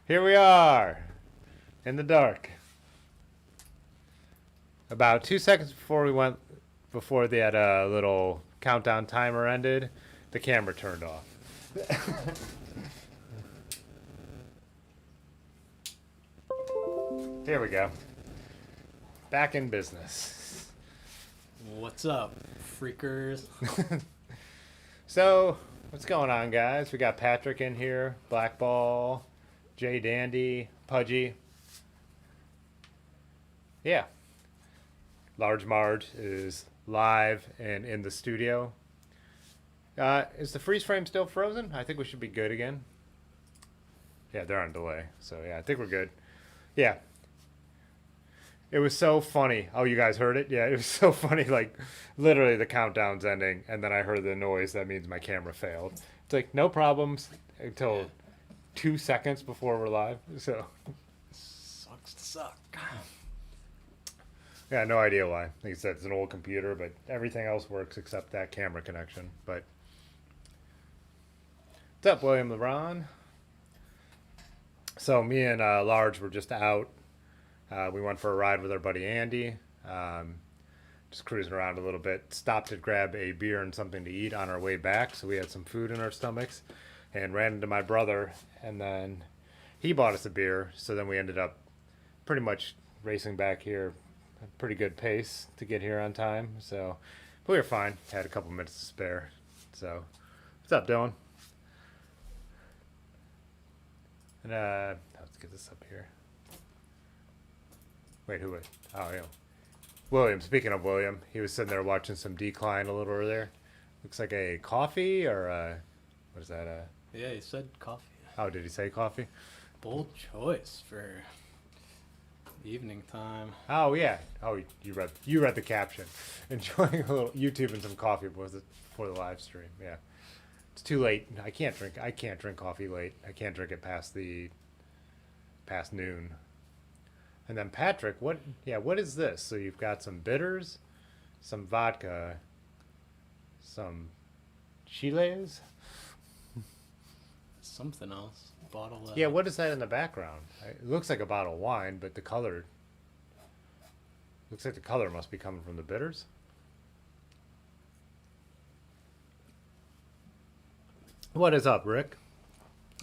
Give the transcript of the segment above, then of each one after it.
Here we are in the dark. About 2 seconds before that little countdown timer ended, the camera turned off. Here we go. Back in business. What's up, freakers? So, what's going on, guys? We got Patrick in here, Blackball, Jay Dandy, Pudgy. Yeah. larrgemarrge is live and in the studio. Is the freeze frame still frozen? I think we should be good again. Yeah, they're on delay. So, yeah, I think we're good. Yeah. It was so funny. Oh, you guys heard it? Yeah, it was so funny. Like, literally the countdown's ending, and then I heard the noise. That means my camera failed. It's like, no problems until 2 seconds before we're live. So, Sucks to suck. yeah, no idea why. Like I said, it's an old computer, but everything else works except that camera connection. But, what's up, William LeBron? So, me and Large were just out. We went for a ride with our buddy Andy, just cruising around a little bit. Stopped to grab a beer and something to eat on our way back, so we had some food in our stomachs, and ran into my brother, and then he bought us a beer, so then we ended up pretty much racing back here at a pretty good pace to get here on time, so but we were fine. Had a couple minutes to spare. So, what's up, Dylan? And let's get this up here. Wait, who was? Oh, yeah. William. Speaking of William, he was sitting there watching some Decline a little earlier. Looks like a coffee or what is that? Yeah, he said coffee. Oh, did he say coffee? Bold choice for evening time. Oh yeah. Oh, you read the caption. Enjoying a little YouTube and some coffee before the live stream. Yeah. It's too late. I can't drink coffee late. I can't drink it past noon. And then Patrick, what is this? So you've got some bitters, some vodka, some chiles? Something else. Bottle of... Yeah, what is that in the background? It looks like a bottle of wine, but the color looks like the color must be coming from the bitters. What is up, Rick?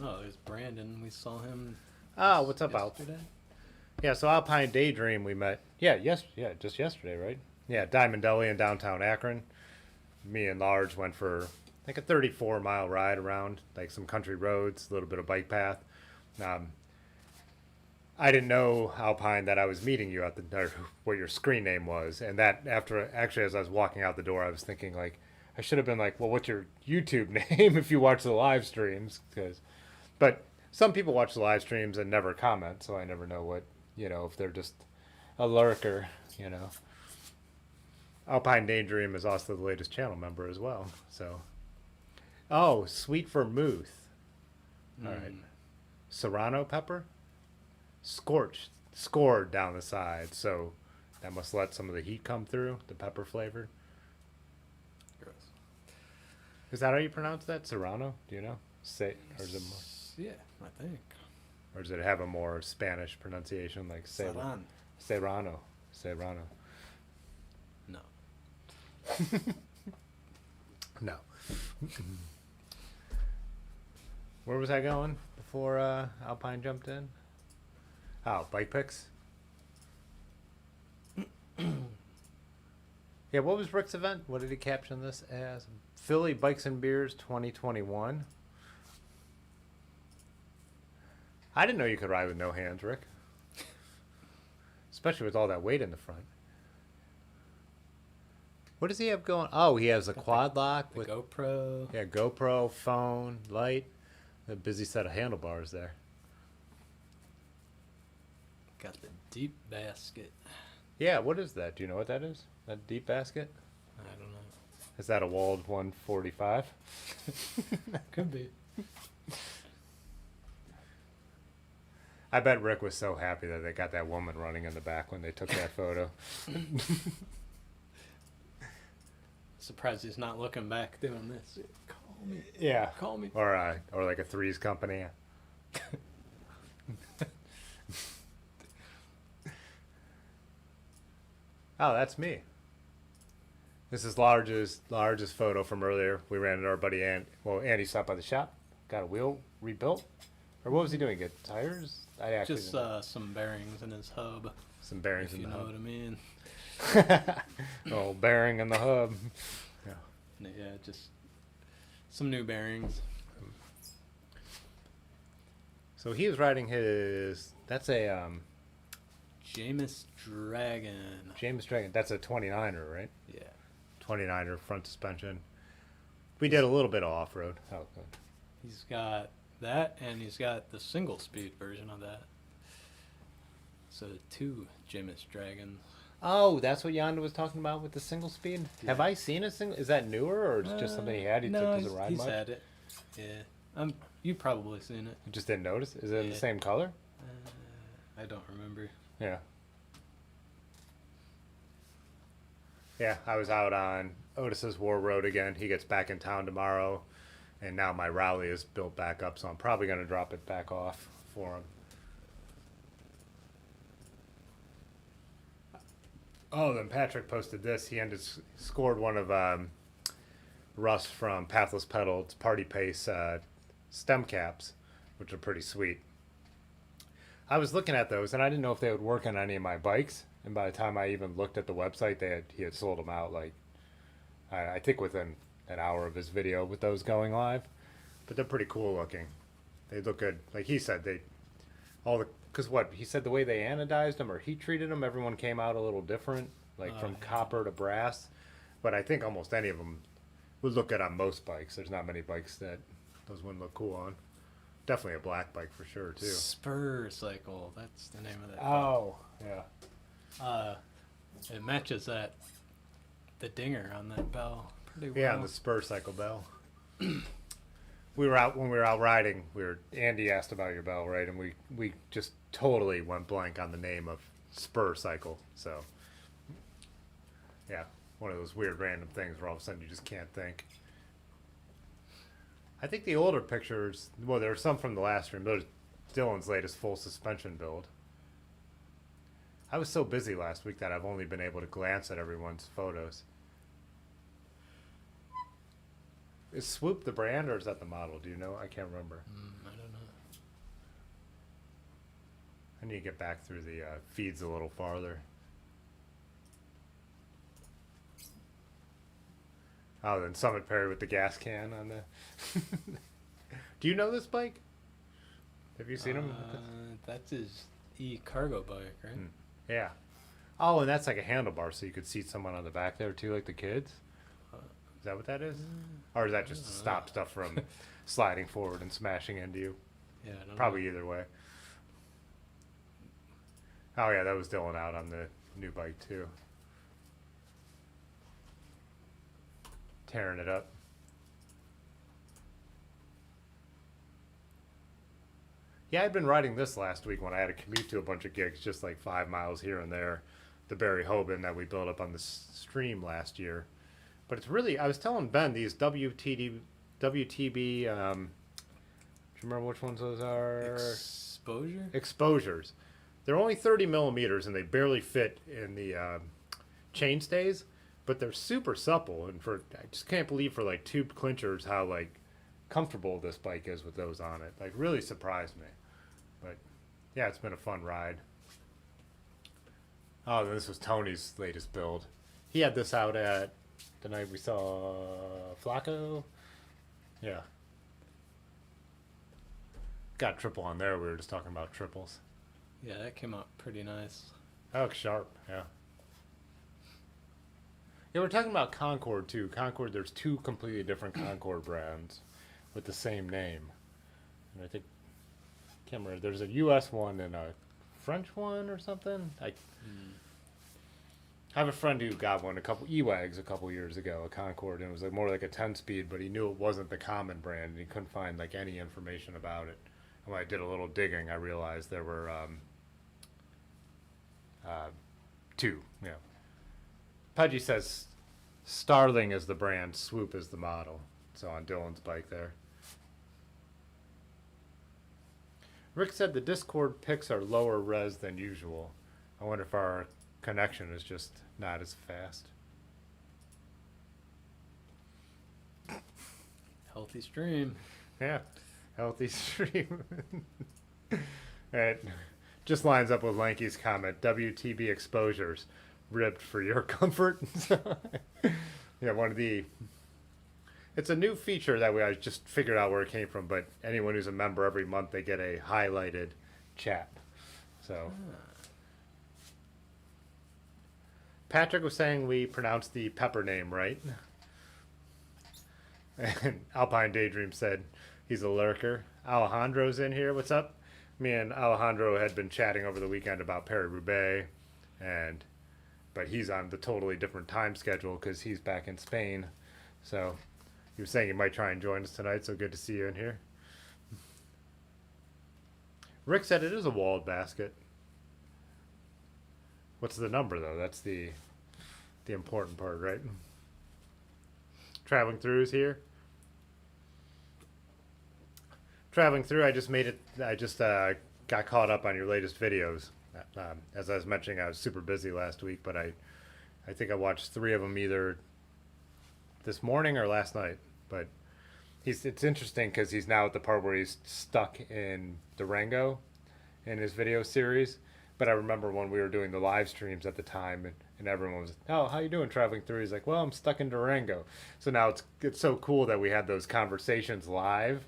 Oh, there's Brandon. We saw him. Oh, what's up, Al? yesterday. Yeah, so Alpine Daydream we met. Just yesterday, right? Yeah, Diamond Deli in downtown Akron. Me and Large went for like a 34-mile ride around like some country roads, a little bit of bike path. I didn't know, Alpine, that I was meeting you or what your screen name was, and that as I was walking out the door, I was thinking like I should have been like, well, what's your YouTube name if you watch the live streams? But some people watch the live streams and never comment, so I never know what. If they're just a lurker, Alpine Daydream is also the latest channel member as well. So, oh, sweet vermouth. All right. Serrano pepper? Scored down the side. So that must let some of the heat come through, the pepper flavored. Gross. Is that how you pronounce that? Serrano? Do you know? Or is it more? Yeah, I think. Or does it have a more Spanish pronunciation like Serrano? Serrano. No. No. Where was I going before Alpine jumped in? Oh, bike picks? Yeah, what was Rick's event? What did he caption this as? Philly Bikes and Beers 2021. I didn't know you could ride with no hands, Rick. Especially with all that weight in the front. What does he have going? Oh, he has a quad lock The with GoPro. yeah, GoPro, phone, light, a busy set of handlebars there. Got the deep basket. Yeah, what is that? Do you know what that is? That deep basket? I don't know. Is that a walled 145? Could be. I bet Rick was so happy that they got that woman running in the back when they took that photo. Surprised he's not looking back doing this. Call me. Yeah. Call me. Or like a Threes Company. Oh, that's me. This is largest photo from earlier. We ran into our buddy Andy stopped by the shop, got a wheel rebuilt. Or what was he doing? Get tires? I actually Just didn't know. some bearings in his hub, Some bearings if in you the know hub. what I mean. Oh, bearing in the hub. Yeah. Yeah, just some new bearings. So he was riding his. That's a Jameis Dragon. James Dragon. That's a 29er, right? Yeah. 29er front suspension. We did a little bit of off road. Oh, good. He's got that, and he's got the single speed version of that. So 2 Jameis Dragons. Oh, that's what Yonda was talking about with the single speed. Yeah. Have I seen a single? Is that newer or is it just something he had? He No, took as a ride he's much? had it. Yeah. You've probably seen it. You just didn't notice? Is it in the Yeah. same color? I don't remember. Yeah. Yeah, I was out on Otis's War Road again. He gets back in town tomorrow, and now my Rowley is built back up, so I'm probably going to drop it back off for him. Oh, then Patrick posted this. He scored one of Russ from Pathless Pedal's Party Pace stem caps, which are pretty sweet. I was looking at those, and I didn't know if they would work on any of my bikes. And by the time I even looked at the website, he had sold them out, like, I think within an hour of his video with those going live. But they're pretty cool looking. They look good. Like he said, because what, he said the way they anodized them or heat treated them, everyone came out a little different, like from Yeah. copper to brass. But I think almost any of them would look good on most bikes. There's not many bikes that those wouldn't look cool on. Definitely a black bike for sure, too. Spur Cycle. That's the name of that. Oh, yeah. It matches the dinger on that bell pretty well. Yeah, and the Spur Cycle bell. When we were out riding, Andy asked about your bell, right? And we just totally went blank on the name of Spur Cycle. So, yeah, one of those weird random things where all of a sudden you just can't think. I think the older pictures, well, there were some from the last stream. There's Dylan's latest full suspension build. I was so busy last week that I've only been able to glance at everyone's photos. Is Swoop the brand or is that the model? Do you know? I can't remember. I don't know. I need to get back through the feeds a little farther. Oh, then Summit Perry with the gas can on the... Do you know this bike? Have you seen him? That's his e-cargo bike, right? Yeah. Oh, and that's like a handlebar, so you could seat someone on the back there too, like the kids. Is that what that is? Or is that just to stop stuff from sliding forward and smashing into you? Yeah, I don't Probably know. either way. Oh yeah, that was Dylan out on the new bike too. Tearing it up. Yeah, I'd been riding this last week when I had to commute to a bunch of gigs, just like 5 miles here and there. The Barry Hoban that we built up on the stream last year. But it's really, I was telling Ben, these WTB, do you remember which ones those are? Exposure? Exposures. They're only 30 millimeters and they barely fit in the chain stays, but they're super supple. And I just can't believe for like tube clinchers how like comfortable this bike is with those on it. Like really surprised me. But yeah, it's been a fun ride. Oh, this was Tony's latest build. He had this out at the night we saw Flacco. Yeah. Got triple on there. We were just talking about triples. Yeah, that came out pretty nice. That looks sharp, yeah. Yeah, we're talking about Concord too. Concord, there's 2 completely different Concord brands with the same name. And I think, can't remember, there's a US one and a French one or something. I have a friend who got one, E-Wags a couple years ago, a Concord, and it was like more like a 10-speed, but he knew it wasn't the common brand, and he couldn't find like any information about it. And when I did a little digging, I realized there were 2. Yeah. Pudgy says Starling is the brand, Swoop is the model. So on Dylan's bike there. Rick said the Discord pics are lower res than usual. I wonder if our connection is just not as fast. Healthy stream. Yeah, healthy stream. It just lines up with Lanky's comment. WTB exposures ribbed for your comfort. Yeah, one of the. It's a new feature that I just figured out where it came from. But anyone who's a member every month, they get a highlighted chat. So. Patrick was saying we pronounced the pepper name right. And Alpine Daydream said he's a lurker. Alejandro's in here. What's up? Me and Alejandro had been chatting over the weekend about Paris-Roubaix, but he's on the totally different time schedule because he's back in Spain. So he was saying he might try and join us tonight, so good to see you in here. Rick said it is a walled basket. What's the number, though? That's the important part, right? Traveling Through is here. Traveling Through, I just got caught up on your latest videos. As I was mentioning, I was super busy last week, but I think I watched 3 of them either this morning or last night. But it's interesting because he's now at the part where he's stuck in Durango in his video series. But I remember when we were doing the live streams at the time, and everyone was, "Oh, how you doing traveling through?" He's like, "Well, I'm stuck in Durango." So now it's so cool that we had those conversations live,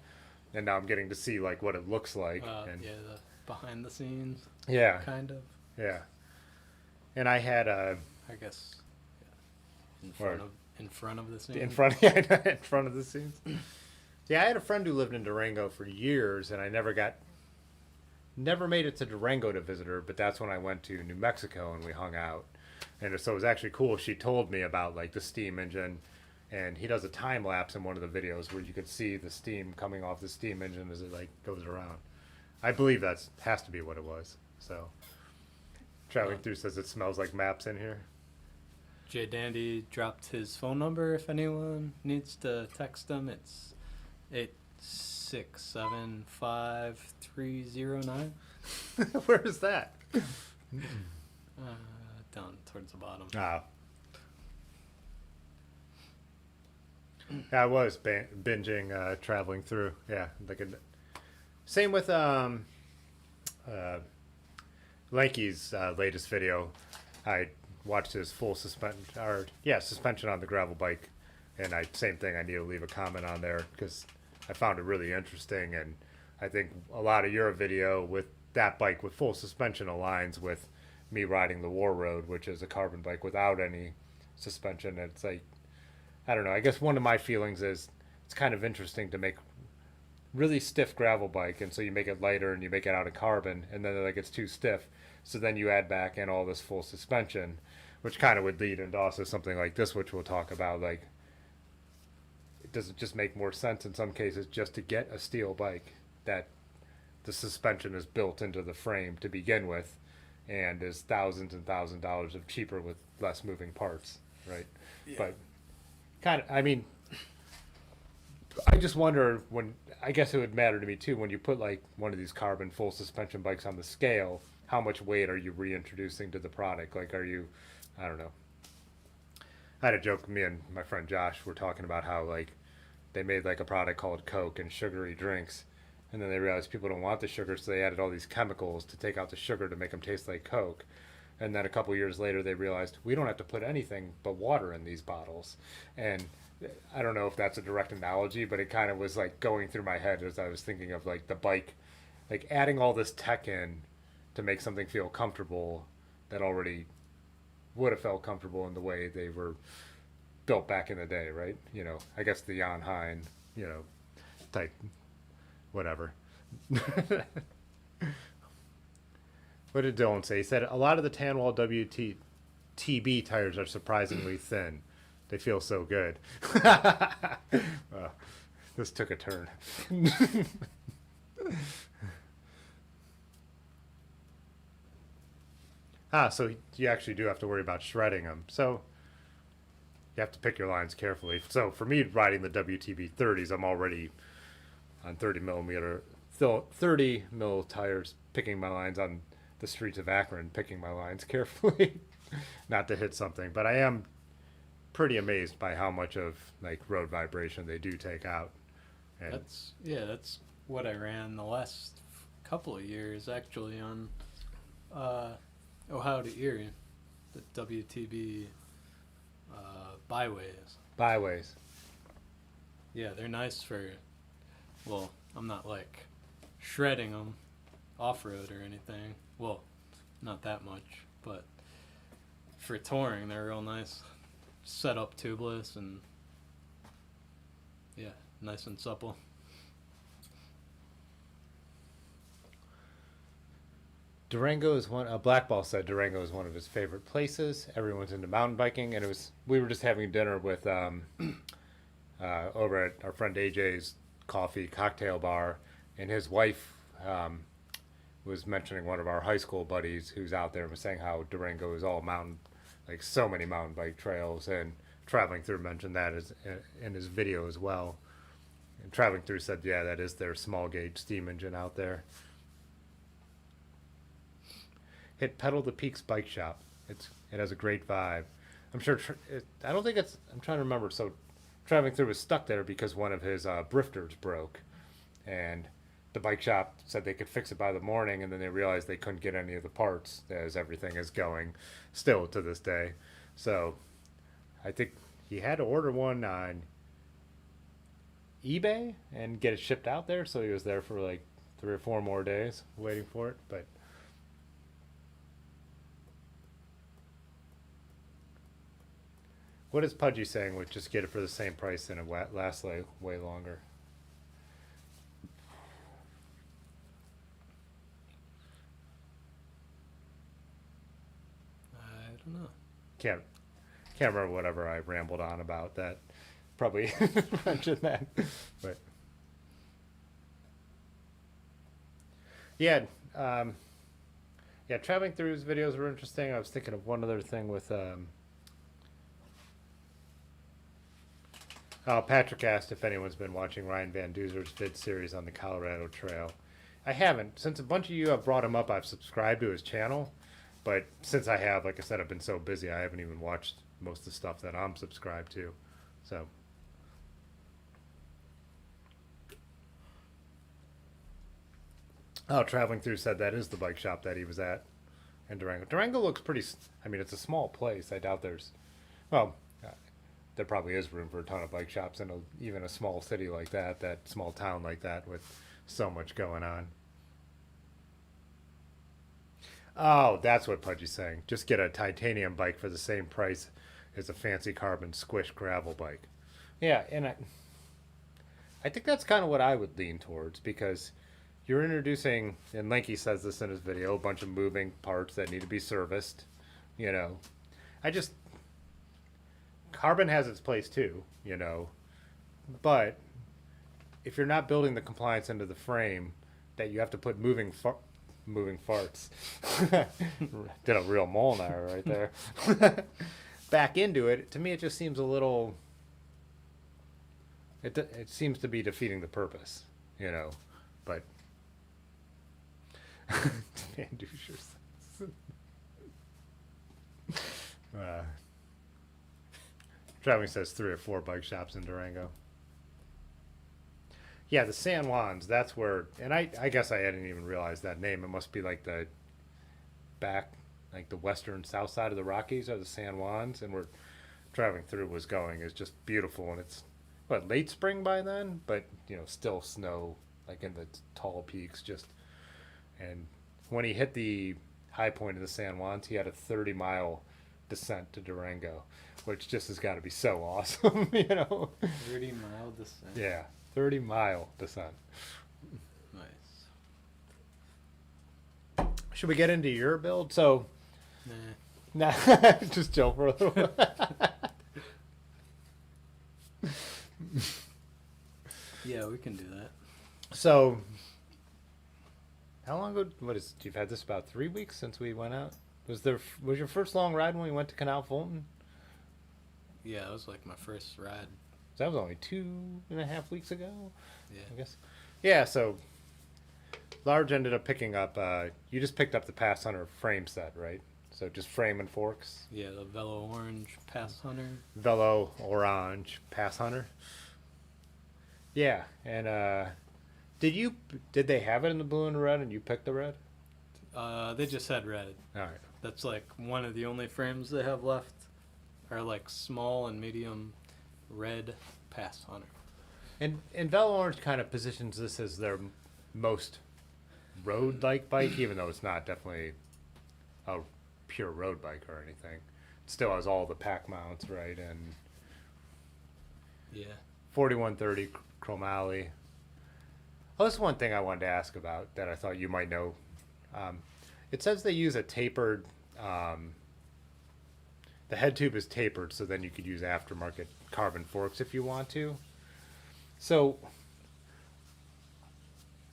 and now I'm getting to see like what it looks like. And Yeah, the behind the scenes. Yeah. Kind of. Yeah. And I had I guess. Yeah. In front of the scenes. in front of the scenes. Yeah, I had a friend who lived in Durango for years, and I never made it to Durango to visit her, but that's when I went to New Mexico and we hung out. And so it was actually cool. She told me about like the steam engine, and he does a time lapse in one of the videos where you could see the steam coming off the steam engine as it like goes around. I believe that has to be what it was. So Traveling Through says it smells like maps in here. Jay Dandy dropped his phone number if anyone needs to text him. It's 8675309. Where is that? Down towards the bottom. Ah. I was binging Traveling Through. Yeah, same with Lanky's latest video. I watched his full suspension on the gravel bike, and same thing. I need to leave a comment on there because I found it really interesting, and I think a lot of your video with that bike with full suspension aligns with me riding the War Road, which is a carbon bike without any suspension. It's like, I don't know. I guess one of my feelings is it's kind of interesting to make really stiff gravel bike, and so you make it lighter and you make it out of carbon, and then like it's too stiff, so then you add back in all this full suspension, which kind of would lead into also something like this, which we'll talk about. Like, does it just make more sense in some cases just to get a steel bike that the suspension is built into the frame to begin with, and is thousands and thousands of dollars of cheaper with less moving parts, right? Yeah. But kind of, I mean, I just wonder I guess it would matter to me too when you put like one of these carbon full suspension bikes on the scale, how much weight are you reintroducing to the product? Like, I don't know. I had a joke, me and my friend Josh were talking about how like they made like a product called Coke and sugary drinks, and then they realized people don't want the sugar, so they added all these chemicals to take out the sugar to make them taste like Coke. And then a couple years later they realized we don't have to put anything but water in these bottles. And I don't know if that's a direct analogy, but it kind of was like going through my head as I was thinking of like the bike, like adding all this tech in to make something feel comfortable that already would have felt comfortable in the way they were built back in the day, right? You know, I guess the Jan Hein, type, whatever. What did Dylan say? He said a lot of the Tanwall WTB tires are surprisingly thin. They feel so good. This took a turn. So you actually do have to worry about shredding them. So you have to pick your lines carefully. So for me, riding the WTB 30s, I'm already on 30 millimeter still 30 mil tires, picking my lines on the streets of Akron, picking my lines carefully, not to hit something. But I am pretty amazed by how much of like road vibration they do take out. And That's what I ran the last couple of years actually on Ohio to Erie, the WTB byways. byways. Yeah, they're nice for. Well, I'm not like shredding them off road or anything. Well, not that much, but for touring, they're real nice. Set up tubeless and yeah, nice and supple. Durango is Blackball said Durango is one of his favorite places. Everyone's into mountain biking, and we were just having dinner with over at our friend AJ's coffee cocktail bar, and his wife was mentioning one of our high school buddies who's out there and was saying how Durango is all mountain, like so many mountain bike trails, and traveling through mentioned that in his video as well. And traveling through said, yeah, that is their small gauge steam engine out there. Hit Pedal the Peaks Bike Shop. It has a great vibe. I'm sure. I don't think it's. I'm trying to remember. So, traveling through was stuck there because one of his brifters broke, and the bike shop said they could fix it by the morning, and then they realized they couldn't get any of the parts, as everything is going still to this day. So, I think he had to order one on eBay and get it shipped out there. So he was there for like 3 or 4 more days waiting for it, but. What is Pudgy saying with just get it for the same price and it lasts way longer? I don't know. Can't remember whatever I rambled on about that. Probably mentioned that, but yeah, yeah. Traveling through his videos were interesting. I was thinking of one other thing with. Patrick asked if anyone's been watching Ryan Van Duser's vid series on the Colorado Trail. I haven't. Since a bunch of you have brought him up, I've subscribed to his channel. But since I have, like I said, I've been so busy, I haven't even watched most of the stuff that I'm subscribed to. So. Oh, Traveling Through said that is the bike shop that he was at in Durango. Durango looks pretty, I mean, it's a small place. I doubt there's, well, there probably is room for a ton of bike shops in even a small city like that small town like that with so much going on. Oh, that's what Pudgy's saying. Just get a titanium bike for the same price as a fancy carbon squish gravel bike. Yeah, and I think that's kind of what I would lean towards, because you're introducing, and Lanky says this in his video, a bunch of moving parts that need to be serviced. You know, carbon has its place too, you know, but if you're not building the compliance into the frame that you have to put moving farts, did a real Molnar right there, back into it, to me it just seems a little, it seems to be defeating the purpose, you know, but Van Duser's Traveling says 3 or 4 bike shops in Durango. Yeah, the San Juans, that's where, and I guess I hadn't even realized that name. It must be like the back, like the western south side of the Rockies are the San Juans, and where Traveling Through was going is just beautiful, and it's, what, late spring by then? But, you know, still snow, like in the tall peaks, just, and when he hit the high point of the San Juans, he had a 30-mile descent to Durango, which just has got to be so awesome, you know. 30-mile descent. Yeah, 30-mile descent. Nice. Should we get into your build? So, Nah. just chill for a little bit. Yeah, we can do that. So, how long ago? You've had this about 3 weeks since we went out? Was your first long ride when we went to Canal Fulton? Yeah, it was like my first ride. That was only 2.5 weeks ago. Yeah. I guess. Yeah. So, Large ended up picking up. You just picked up the Pass Hunter frame set, right? So just frame and forks. Yeah, the Velo Orange Pass Hunter. Velo Orange Pass Hunter. Yeah, and did they have it in the blue and red, and you picked the red? They just had red. All right. That's like one of the only frames they have left are like small and medium red Pass Hunter. And Velo Orange kind of positions this as their most road-like bike, even though it's not definitely a pure road bike or anything. It still has all the pack mounts, right? And Yeah. 4130 chromoly. Oh, this is one thing I wanted to ask about that I thought you might know. It says they use a tapered. The head tube is tapered, so then you could use aftermarket carbon forks if you want to. So,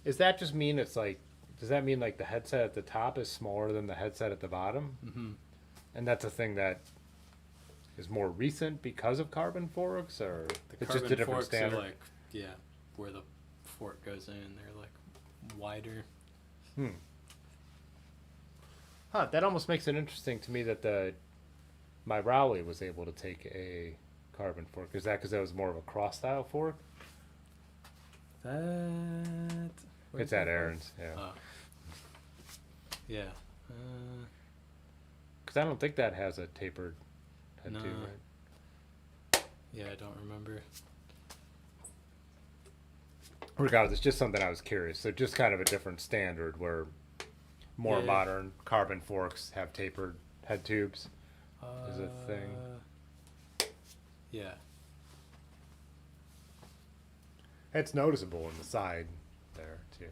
does that just mean it's like? Does that mean like the headset at the top is smaller than the headset at the bottom? Mm-hmm. And that's a thing that is more recent because of carbon forks, or The it's carbon just a different forks standard? are like, yeah, where the fork goes in, they're like wider. Huh, that almost makes it interesting to me that my Rowley was able to take a carbon fork. Is that because that was more of a cross style fork? That. It's at Aaron's, yeah. Oh. Yeah. Because I don't think that has a tapered head No. tube, right? Yeah, I don't remember. Regardless, it's just something I was curious. So just kind of a different standard where more Yeah. modern carbon forks have tapered head tubes is a thing. Yeah. It's noticeable in the side there too.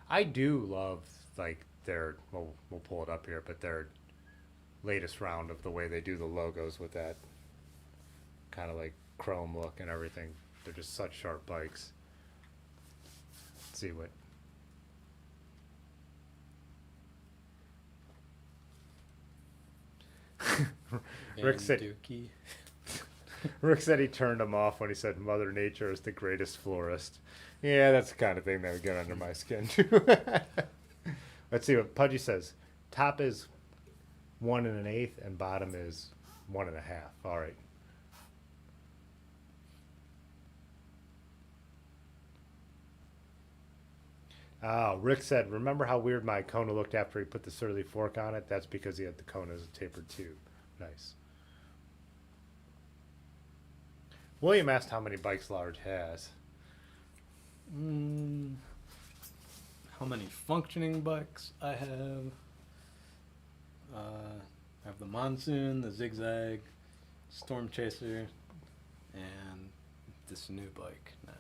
I do love like we'll pull it up here, but their latest round of the way they do the logos with that kind of like chrome look and everything. They're just such sharp bikes. Let's see what. Rick said Dookie. Rick said he turned them off when he said Mother Nature is the greatest florist. Yeah, that's the kind of thing that would get under my skin too. Let's see what Pudgy says. Top is 1 1/8 and bottom is 1 1/2. All right. Oh, Rick said, remember how weird my Kona looked after he put the surly fork on it? That's because he had the Kona as a tapered tube. Nice. William asked how many bikes Large has. How many functioning bikes I have? I have the Monsoon, the Zigzag, Storm Chaser, and this new bike now.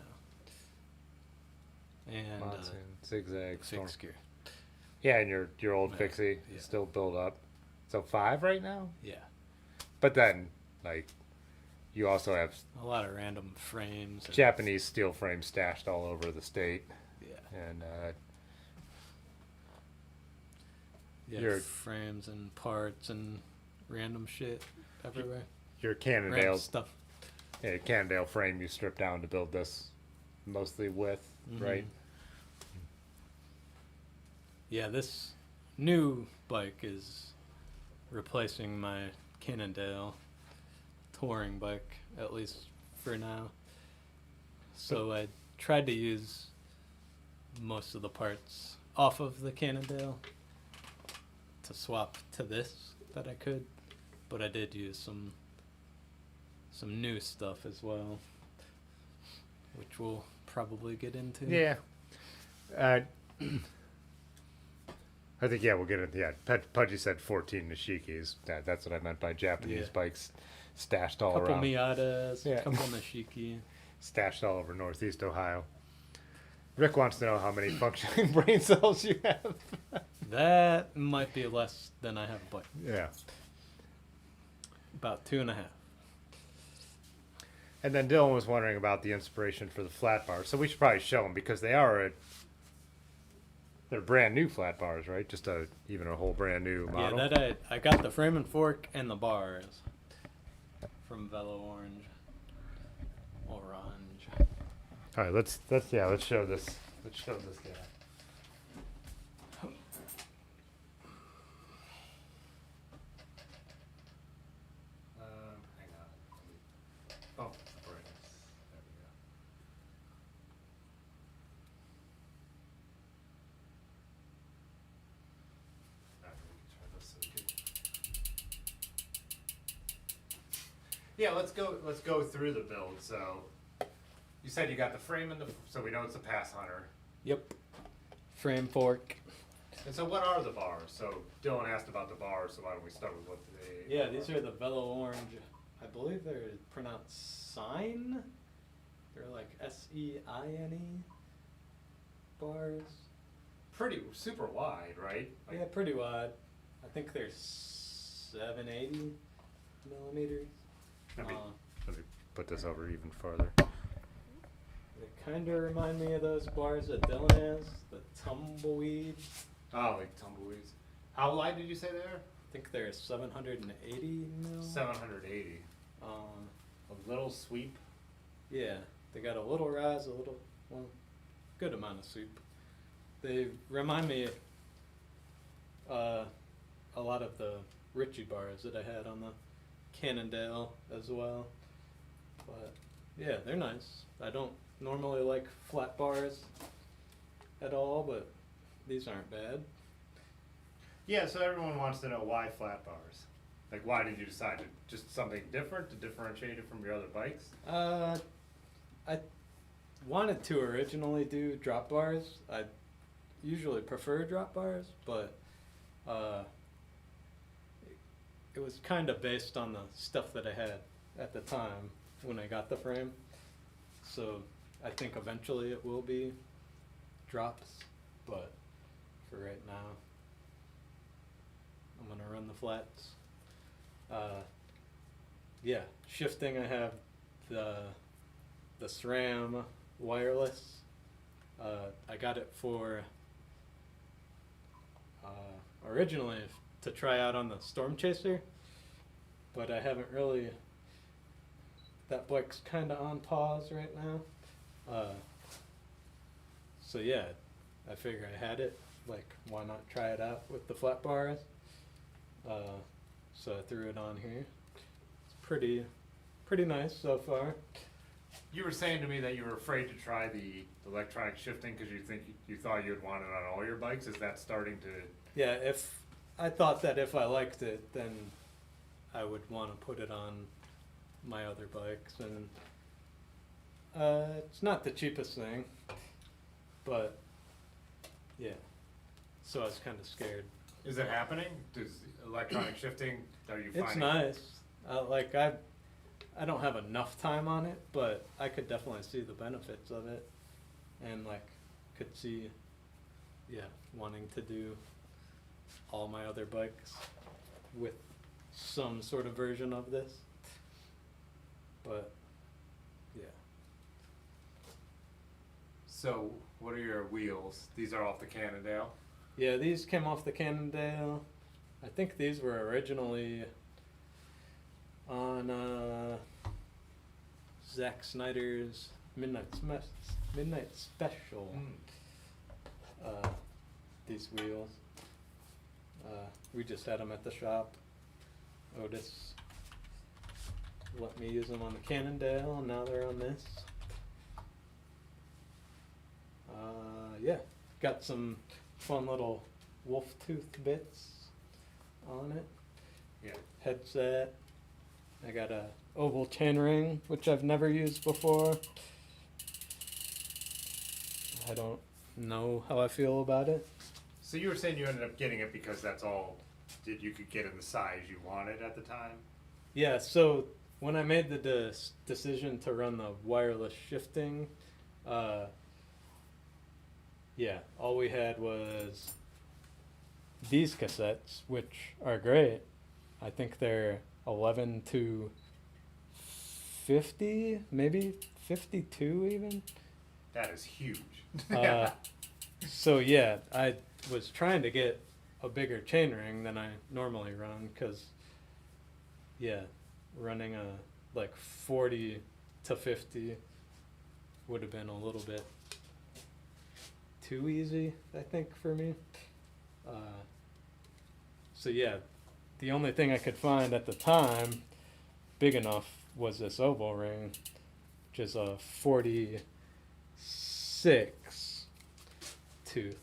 And Monsoon, Zigzag, Storm. fixed gear. Yeah, and your old Yeah, fixie yeah. is still built up. So 5 right now? Yeah. But then, like, you also have A lot of random frames. and- Japanese steel frames stashed all over the state. Yeah. And Yeah, Your- frames and parts and random shit everywhere. your Random Cannondale, stuff. yeah, Cannondale frame you stripped down to build this mostly with, right? Mhm. Yeah, this new bike is replacing my Cannondale touring bike, at least for now. So I tried to use most of the parts off of the Cannondale to swap to this that I could, but I did use some new stuff as well, which we'll probably get into. Yeah. I think, yeah, we'll get it. Yeah, Pudgy said 14 Nishikis. That's what I meant by Japanese Yeah. bikes stashed all Couple around. Miatas, Yeah. couple Nishiki. Stashed all over Northeast Ohio. Rick wants to know how many functioning brain cells you have. That might be less than I have, but Yeah. about 2.5. And then Dylan was wondering about the inspiration for the flat bars. So we should probably show them because they're brand new flat bars, right? Just even a whole brand new model. Yeah, that I got the frame and fork and the bars from Velo Orange. All right, let's show this. Let's show this guy. Hang on. Oh, brightness. There we go. All right, we can try this so we can. Yeah, let's go through the build. So, you said you got the frame in the, so we know it's a Pass Hunter. Yep. Frame fork. And so, what are the bars? So, Dylan asked about the bars. So, why don't we start with what they? Yeah, these are the Velo Orange. I believe they're pronounced Sign. They're like SEINE bars. Pretty super wide, right? Yeah, pretty wide. I think they're 780 millimeters. Let me Uh, put this over even farther. They kind of remind me of those bars that Dylan has, the tumbleweed. Oh, like tumbleweeds. How wide did you say they are? I think they're 780 mil. 780. A little sweep. Yeah, they got a little rise, well, good amount of sweep. They remind me a lot of the Ritchie bars that I had on the Cannondale as well. But yeah, they're nice. I don't normally like flat bars at all, but these aren't bad. Yeah, so everyone wants to know why flat bars. Like, why did you decide to just something different to differentiate it from your other bikes? I wanted to originally do drop bars. I usually prefer drop bars, but it was kind of based on the stuff that I had at the time when I got the frame. So I think eventually it will be drops, but for right now, I'm gonna run the flats. Yeah, shifting, I have the SRAM wireless. I got it for originally to try out on the Storm Chaser, but I haven't really. That bike's kind of on pause right now. So yeah, I figured I had it. Like, why not try it out with the flat bars? So I threw it on here. It's pretty nice so far. You were saying to me that you were afraid to try the electronic shifting because you thought you'd want it on all your bikes. Is that starting to? Yeah, if I thought that if I liked it, then I would want to put it on my other bikes, and it's not the cheapest thing, but yeah. So I was kind of scared. Is it happening? Does electronic shifting? Are you finding? It's nice. I don't have enough time on it, but I could definitely see the benefits of it, and could see, yeah, wanting to do all my other bikes with some sort of version of this. But yeah. So, what are your wheels? These are off the Cannondale. Yeah, these came off the Cannondale. I think these were originally on Zack Snyder's Midnight Special. These wheels. We just had them at the shop. Otis let me use them on the Cannondale, and now they're on this. Yeah, got some fun little wolf tooth bits on it. Yeah. Headset. I got a oval chainring, which I've never used before. I don't know how I feel about it. So you were saying you ended up getting it because that's all that you could get in the size you wanted at the time? Yeah, so when I made the decision to run the wireless shifting, yeah, all we had was these cassettes, which are great. I think they're 11 to 50, maybe 52 even. That is huge. So yeah, I was trying to get a bigger chainring than I normally run, because yeah, running a 40 to 50 would have been a little bit too easy, I think, for me. So yeah, the only thing I could find at the time big enough was this oval ring, which is a 46 tooth,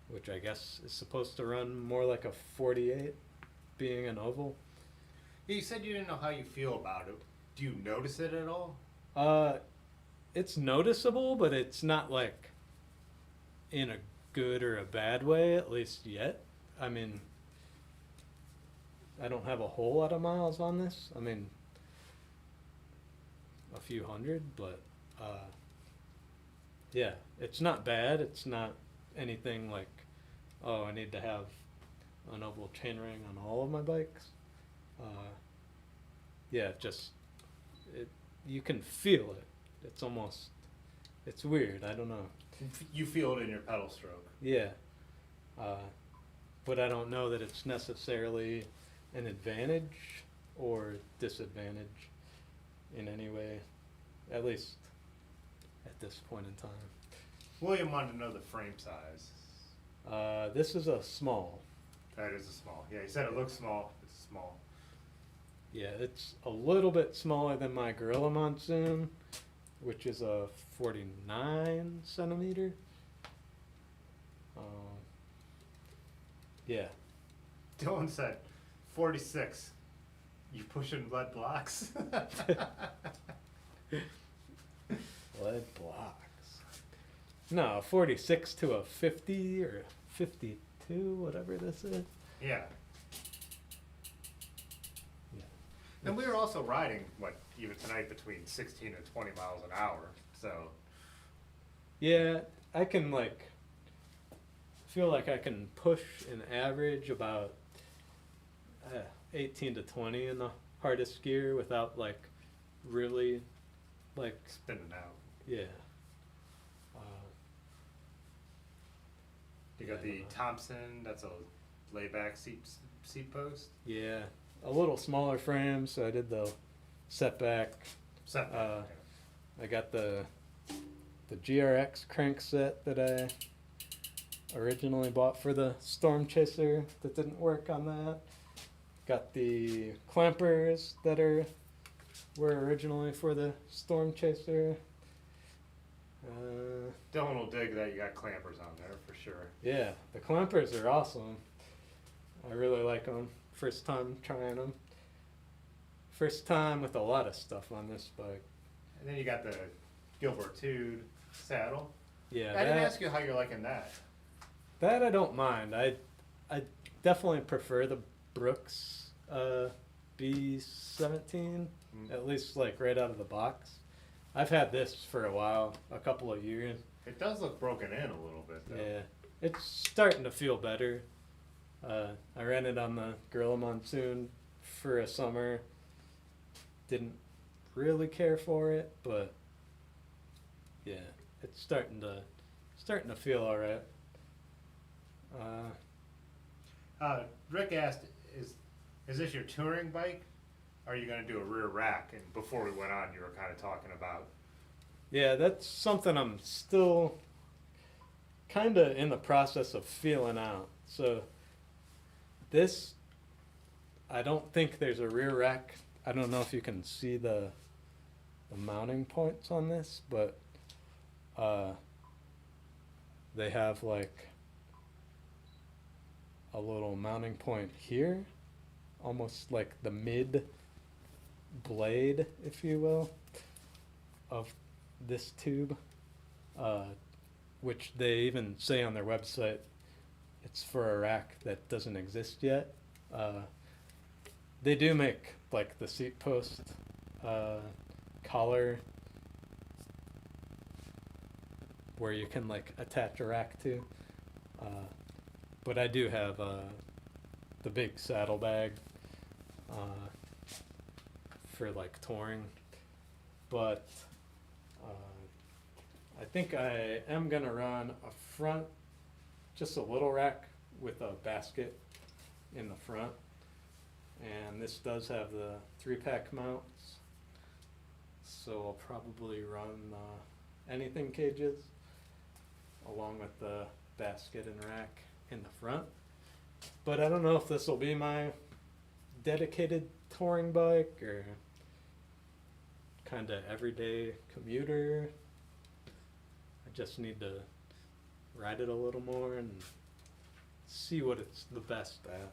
which I guess is supposed to run more like a 48, being an oval. You said you didn't know how you feel about it. Do you notice it at all? It's noticeable, but it's not like in a good or a bad way, at least yet. I mean, I don't have a whole lot of miles on this. I mean, a few hundred, but yeah, it's not bad. It's not anything like, oh, I need to have an oval chainring on all of my bikes. Yeah, you can feel it. It's almost, it's weird. I don't know. You feel it in your pedal stroke. Yeah. But I don't know that it's necessarily an advantage or disadvantage in any way, at least at this point in time. William wanted to know the frame size. This is a small. That is a small. Yeah, he said it looks small. It's small. Yeah, it's a little bit smaller than my Gorilla Monsoon, which is a 49 centimeter. Yeah. Dylan said, 46. You pushing lead blocks? Lead blocks. No, 46 to a 50 or 52, whatever this is. Yeah. Yeah. And we were also riding, even tonight, between 16 and 20 miles an hour. So. Yeah, I can feel like I can push an average about 18 to 20 in the hardest gear without really spinning out. Yeah. You got the Thompson. That's a layback seat post. Yeah, a little smaller frame, so I did the setback. Yeah. I got the GRX crank set that I originally bought for the Storm Chaser that didn't work on that. Got the clampers that were originally for the Storm Chaser. Dylan will dig that you got clampers on there for sure. Yeah, the clampers are awesome. I really like them. First time trying them. First time with a lot of stuff on this bike. And then you got the Gilbert Tude saddle. Yeah, I didn't ask you how you're liking that. That I don't mind. I definitely prefer the Brooks B17, at least right out of the box. I've had this for a while, a couple of years. It does look broken in a little bit though. Yeah, it's starting to feel better. I ran it on the Gorilla Monsoon for a summer. Didn't really care for it, but yeah, it's starting to feel all right. Rick asked, "Is this your touring bike? Are you going to do a rear rack?" And before we went on, you were kind of talking about. Yeah, that's something I'm still kind of in the process of feeling out. So this, I don't think there's a rear rack. I don't know if you can see the mounting points on this, but they have a little mounting point here, almost like the mid blade, if you will, of this tube, which they even say on their website it's for a rack that doesn't exist yet. They do make the seat post collar where you can attach a rack to, but I do have the big saddlebag for touring, but I think I am gonna run a front, just a little rack with a basket in the front, and this does have the 3-pack mounts, so I'll probably run anything cages along with the basket and rack in the front. But I don't know if this will be my dedicated touring bike or kind of everyday commuter. I just need to ride it a little more and see what it's the best at.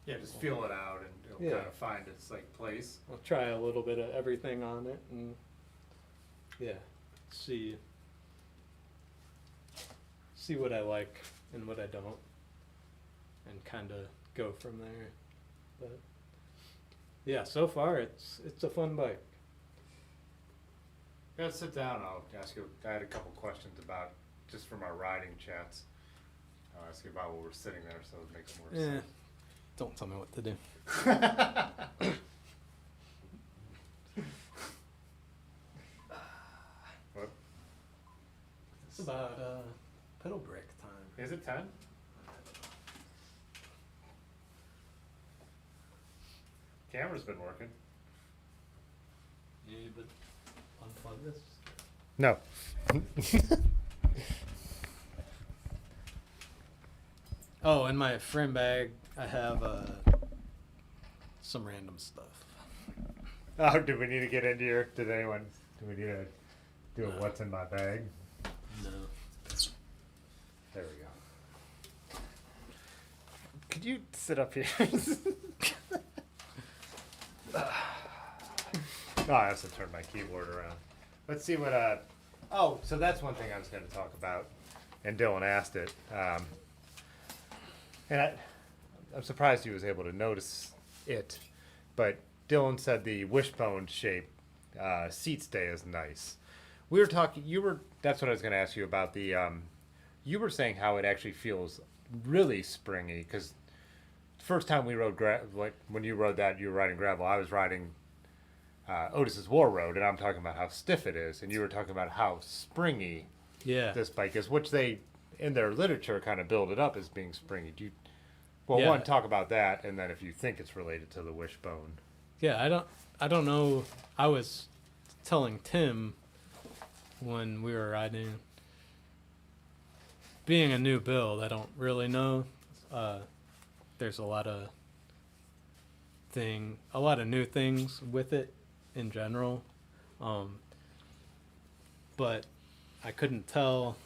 Yeah, just feel it out and it'll Yeah. kind of find its like place. I'll try a little bit of everything on it and see what I like and what I don't, and kind of go from there. But yeah, so far it's a fun bike. Yeah, sit down. I'll ask you. I had a couple questions about just from our riding chats. I'll ask you about while we're sitting there, so it makes more sense. Don't tell me what to do. What? It's about pedal brake time. Is it 10? Camera's been working. Yeah, but unplug this. No. Oh, in my frame bag, I have some random stuff. Oh, do we need to get into your? Do we need to do a No. what's in my bag? No. There we go. Could you sit up here? Oh, I have to turn my keyboard around. Let's see what. Oh, so that's one thing I was going to talk about, and Dylan asked it. And I'm surprised he was able to notice it, but Dylan said the wishbone shape seat stay is nice. We were talking. That's what I was going to ask you about the. You were saying how it actually feels really springy because first time we rode like when you rode that, you were riding gravel. I was riding Otis's War Road, and I'm talking about how stiff it is, and you were talking about how springy Yeah. this bike is, which they in their literature kind of build it up as being springy. Do you? Well, Yeah. one, talk about that, and then if you think it's related to the wishbone. Yeah, I don't know. I was telling Tim when we were riding, being a new build, I don't really know. There's a lot of new things with it in general. But I couldn't tell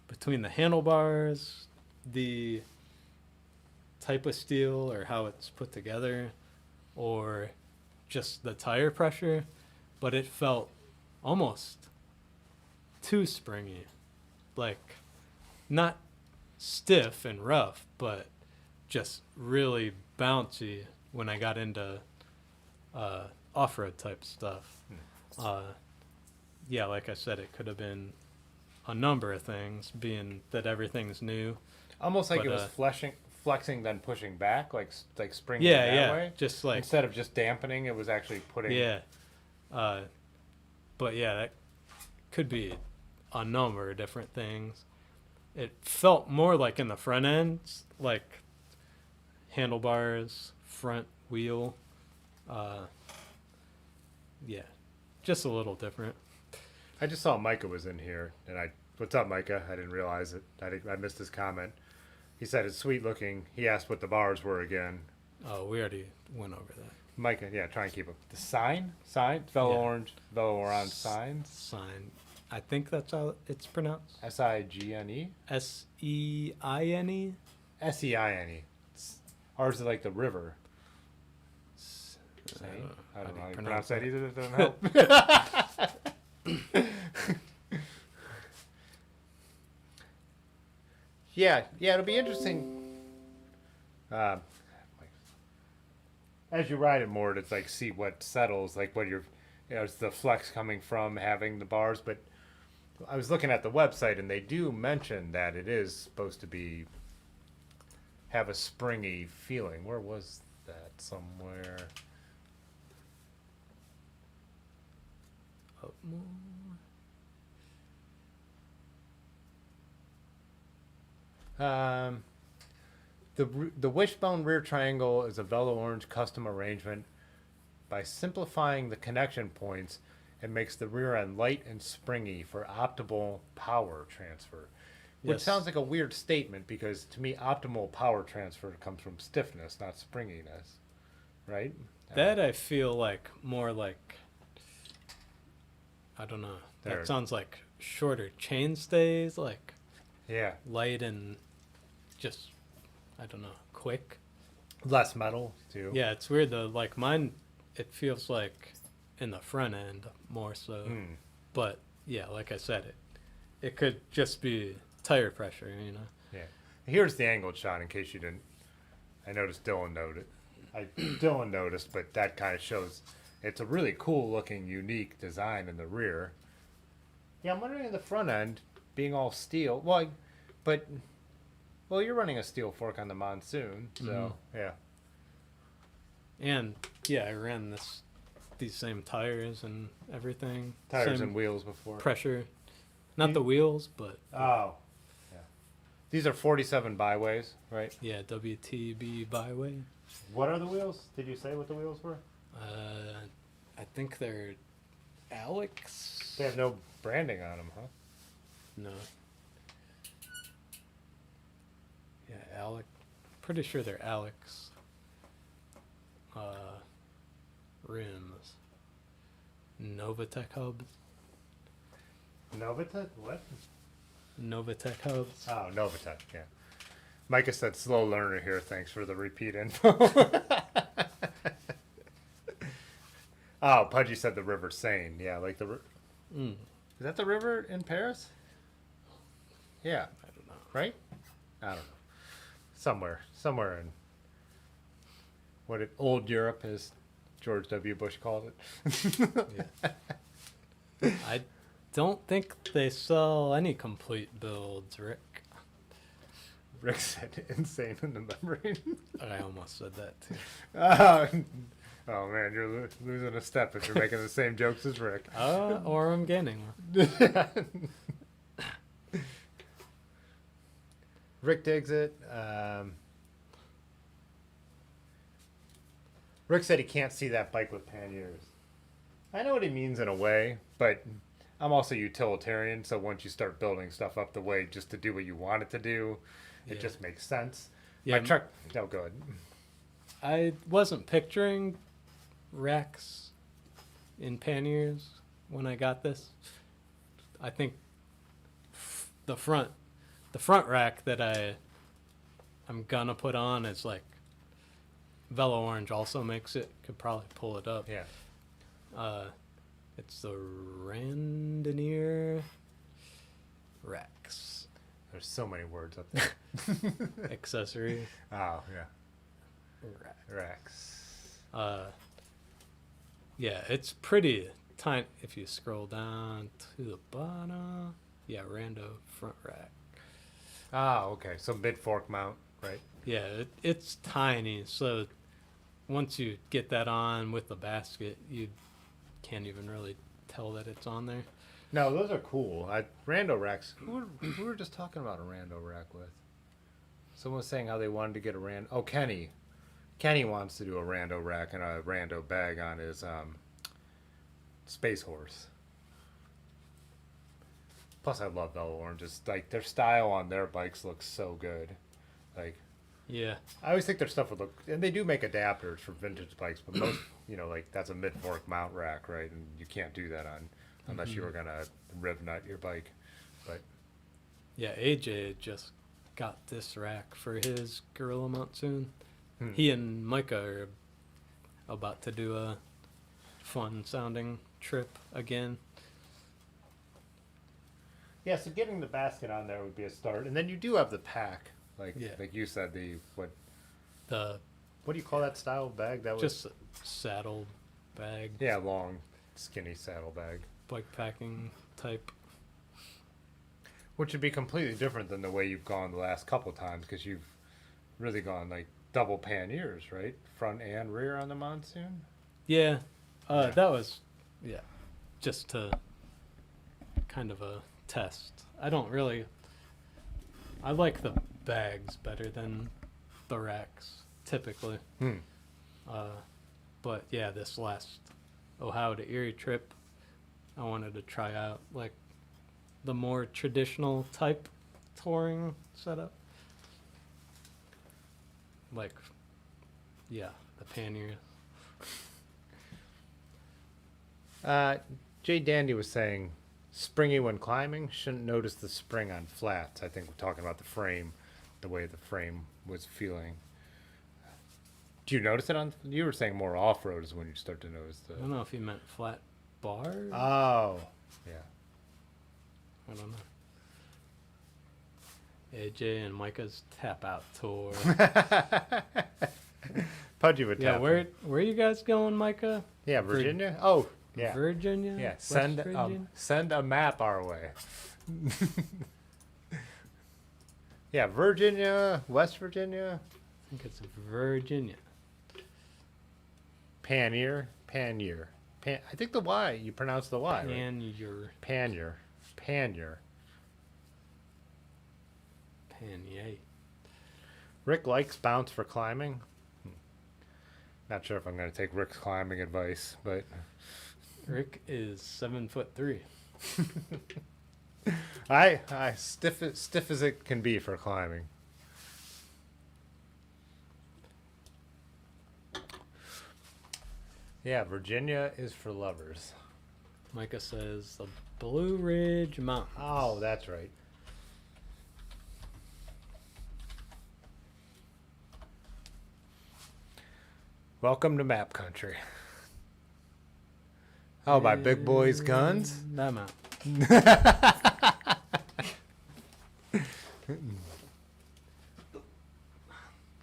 between the handlebars, the type of steel or how it's put together, or just the tire pressure, but it felt almost too springy, like not stiff and rough, but just really bouncy when I got into off-road type stuff. Yeah, like I said, it could have been a number of things, being that everything's new. Almost like But, it was flexing, then pushing back, like springing Yeah, that yeah, way. just like Instead of just dampening, it was actually putting. yeah. But yeah, that could be a number of different things. It felt more like in the front ends, like handlebars, front wheel. Yeah, just a little different. I just saw Micah was in here, and what's up, Micah? I didn't realize it. I missed his comment. He said it's sweet looking. He asked what the bars were again. Oh, we already went over that. Micah, yeah, try and keep up. The sign, Velo Yeah. Orange signs. Sign. I think that's how it's pronounced. SIGNE. SEINE. SEINE. Ours is like the river. Saint? I don't know how you pronounce that either. That doesn't help. Yeah, it'll be interesting. As you ride it more, it's like see what settles, like what it's the flex coming from having the bars. But I was looking at the website, and they do mention that it is supposed to have a springy feeling. Where was that? Somewhere. Up more. The wishbone rear triangle is a Velo Orange custom arrangement by simplifying the connection points and makes the rear end light and springy for optimal power transfer. Which Yes. sounds like a weird statement because to me, optimal power transfer comes from stiffness, not springiness, right? That I feel like more like, I don't know. There. That sounds like shorter chain stays, like Yeah, light and just, I don't know, quick. less metal too. Yeah, it's weird though. Like mine, it feels like in the front end more so. Hmm. But yeah, like I said, it could just be tire pressure, you know. Yeah. Here's the angled shot in case you didn't. I noticed Dylan noted. Dylan noticed, but that kind of shows it's a really cool looking, unique design in the rear. Yeah, I'm wondering in the front end being all steel. Well, you're running a steel fork on the Monsoon, so yeah. And yeah, I ran these same tires and everything. Tires same and wheels before. pressure. Not the wheels, but Oh, yeah. These are 47 byways, right? yeah, WTB byway. What are the wheels? Did you say what the wheels were? I think they're Alex. They have no branding on them, huh? No. Yeah, Alex. Pretty sure they're Alex. Rims. Novatech hubs. Novatech? What? Novatech hubs. Oh, Novatech, yeah. Micah said slow learner here. Thanks for the repeat info. Oh, Pudgy said the River Seine. Yeah, like the... Mm, Is that the river in Paris? Yeah, I don't know. right? I don't know. Somewhere in... What old Europe, as George W. Bush called it. Yeah. I don't think they sell any complete builds, Rick. Rick said insane in the membrane. I almost said that too. Oh man, you're losing a step if you're making the same jokes as Rick. Or I'm gaining one. Rick digs it. Rick said he can't see that bike with panniers. I know what he means in a way, but I'm also utilitarian, so once you start building stuff up the way just to do what you want it to do, it Yeah. just makes sense. Yeah, My truck... Oh, go ahead. I wasn't picturing racks in panniers when I got this. I think the front rack that I'm gonna put on is like Velo Orange also makes it. Could probably pull it up. Yeah. It's the Randonier racks There's so many words up there. accessory Oh, yeah. rack. Rex. Yeah, it's pretty tiny. If you scroll down to the bottom, yeah, Rando front rack. Ah, okay. So mid-fork mount, right? Yeah, it's tiny. So once you get that on with the basket, you can't even really tell that it's on there. No, those are cool. Rando racks. Who were just talking about a rando rack with? Someone was saying how they wanted to get a rando. Oh, Kenny. Kenny wants to do a rando rack and a rando bag on his Space Horse. Plus, I love Velo Oranges. Like their style on their bikes looks so good. Like Yeah, I always think their stuff would look, and they do make adapters for vintage bikes, but most, like that's a mid-fork mount rack, right? And you can't do that on unless you were gonna rib nut your bike. But yeah. AJ just got this rack for his Gorilla Monsoon. Hmm. He and Micah are about to do a fun-sounding trip again. yeah, so getting the basket on there would be a start, and then you do have the pack, like Yeah. like you said, the what The do you call that style of bag? That was just a saddle bag, yeah, long, skinny saddle bag, bike packing type. which would be completely different than the way you've gone the last couple times because you've really gone like double panniers, right? Front and rear on the Monsoon. Yeah, Yeah. that was just to kind of a test. I like the bags better than the racks typically. Hmm. But yeah, this last Ohio to Erie trip, I wanted to try out like the more traditional type touring setup. Like, yeah, the Panniers. Jay Dandy was saying, springy when climbing, shouldn't notice the spring on flats. I think we're talking about the frame, the way the frame was feeling. Do you notice it on? You were saying more off-road is when you start to notice the. I don't know if you meant flat bars. Oh, yeah. I don't know. AJ and Micah's tap out tour. Pudgy would Yeah, tap. where are you guys going, Micah? Yeah, Virginia. Oh, yeah. Virginia? Yeah, West send Virginia? send a map our way. Yeah, Virginia, West Virginia, I think it's Virginia. Pannier. I think the Y. You pronounce the Y, right? Pannier. Pannier. Pannier. Rick likes bounce for climbing. Not sure if I'm going to take Rick's climbing advice, but Rick is 7'3". I stiff as it can be for climbing. Yeah, Virginia is for lovers. Micah says the Blue Ridge Mountains. Oh, that's right. Welcome to map country. Oh, by Big Boy's Guns? That mountain.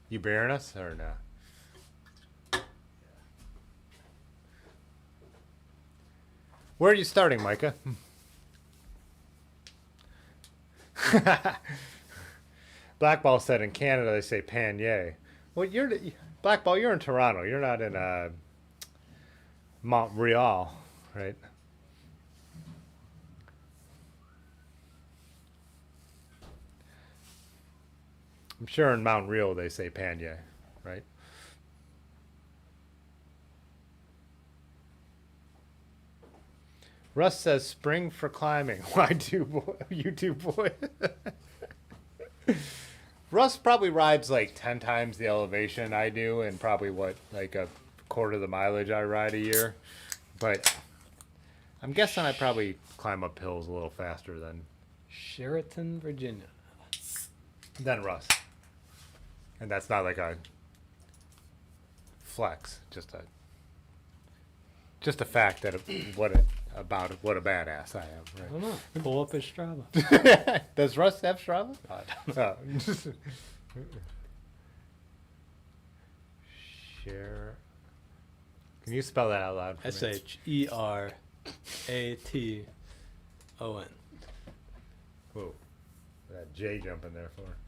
You bearing us or no? Where are you starting, Micah? Blackball said in Canada they say Pannier. Well, Blackball. You're in Toronto. You're not in Montreal, right? I'm sure in Mount Real they say Pannier, right? Russ says spring for climbing. Why do boy? You do, boy. Russ probably rides like 10 times the elevation I do, and probably like a quarter of the mileage I ride a year. But I'm guessing I probably climb up hills a little faster than Sheraton, Virginia. Russ. And that's not like a flex, just a fact that what a badass I am. I Right? don't know. Pull up his Strava. Does Russ have Strava? I don't know. Oh. Share. Can you spell that out loud for me? SHERATON. Whoa. That J jump in there for.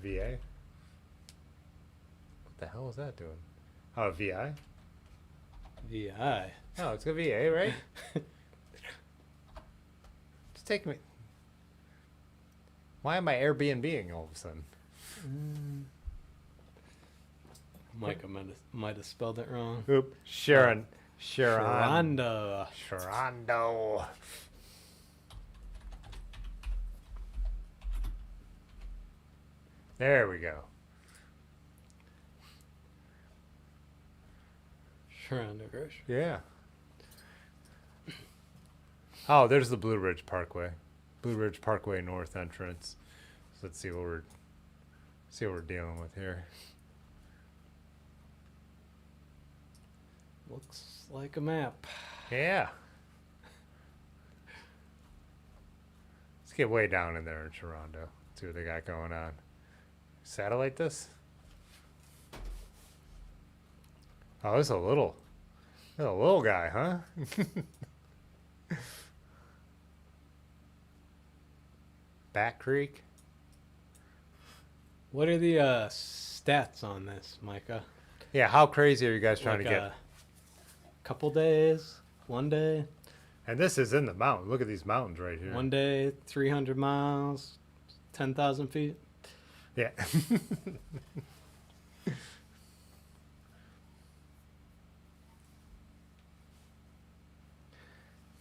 VA? What the hell is that doing? Oh, VI? VI. No, it's a VA, right? Just take me. Why am I Airbnb-ing all of a sudden? Micah might have spelled it wrong. Oop. Sharon. Sharonda. Sharondo. There we go. Sharonda Grosh. Yeah. Oh, there's the Blue Ridge Parkway. Blue Ridge Parkway North entrance. So let's see what we're dealing with here. Looks like a map. Yeah. Let's get way down in there in Toronto. See what they got going on. Satellite this? Oh, this is a little guy, huh? Bat Creek. What are the stats on this, Micah? Yeah, how crazy are you guys trying Like to get? a couple days, 1 day, And this is in the mountain. Look at these mountains right here. 1 day, 300 miles, 10,000 feet. Yeah.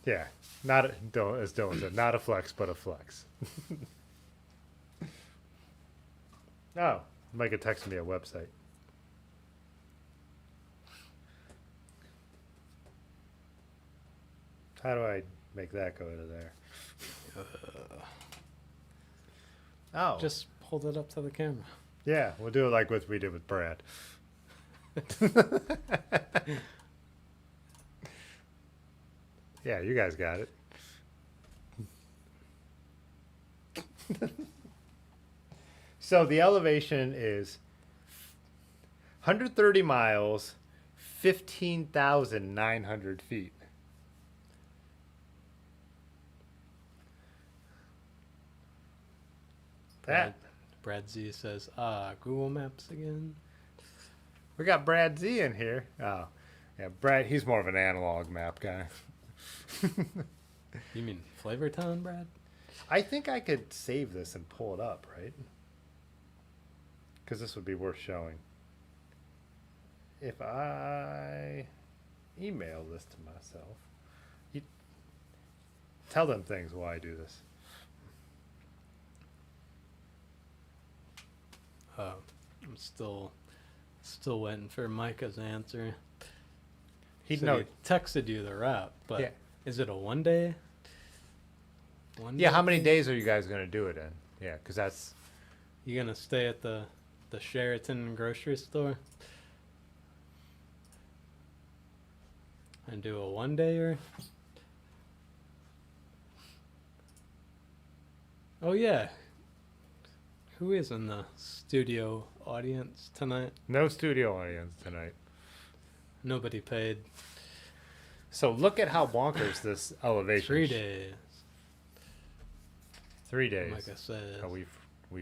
Yeah, not a, as Dylan said, not a flex, but a flex. Oh, Micah texted me a website. How do I make that go to there? Oh, Just hold it up to the camera. yeah, we'll do it like what we did with Brad. Yeah, you guys got it. So the elevation is 130 miles, 15,900 feet. That Brad Z says, Google Maps again. we got Brad Z in here. Oh, yeah, Brad. He's more of an analog map guy. You mean Flavortown, Brad? I think I could save this and pull it up, right? Because this would be worth showing. If I email this to myself, you tell them things while I do this. I'm still waiting for Micah's answer. He'd So know. he texted you the route, but Yeah. is it a 1 day? Yeah, how many days are you guys going to do it in? Yeah, because that's. You gonna stay at the Sheraton grocery store and do a 1 dayer? Oh yeah. Who is in the studio audience tonight? No studio audience tonight. Nobody paid. So look at how bonkers this elevation. 3 days. 3 days. Like I said. Oh, we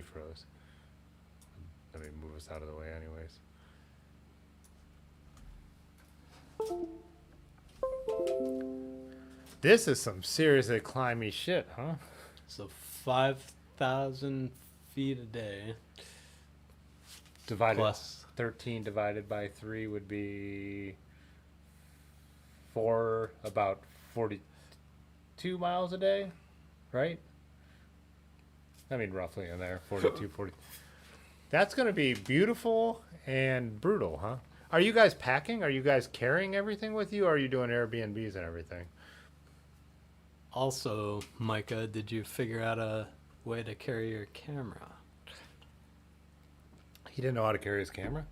froze. Let me move us out of the way, anyways. This is some seriously climby shit, huh? So 5,000 feet a day. Divided Plus 13 divided by 3 would be about 42 miles a day, right? I mean, roughly in there, 42, 40. That's going to be beautiful and brutal, huh? Are you guys packing? Are you guys carrying everything with you? Or are you doing Airbnbs and everything? Also, Micah, did you figure out a way to carry your camera? He didn't know how to carry his camera?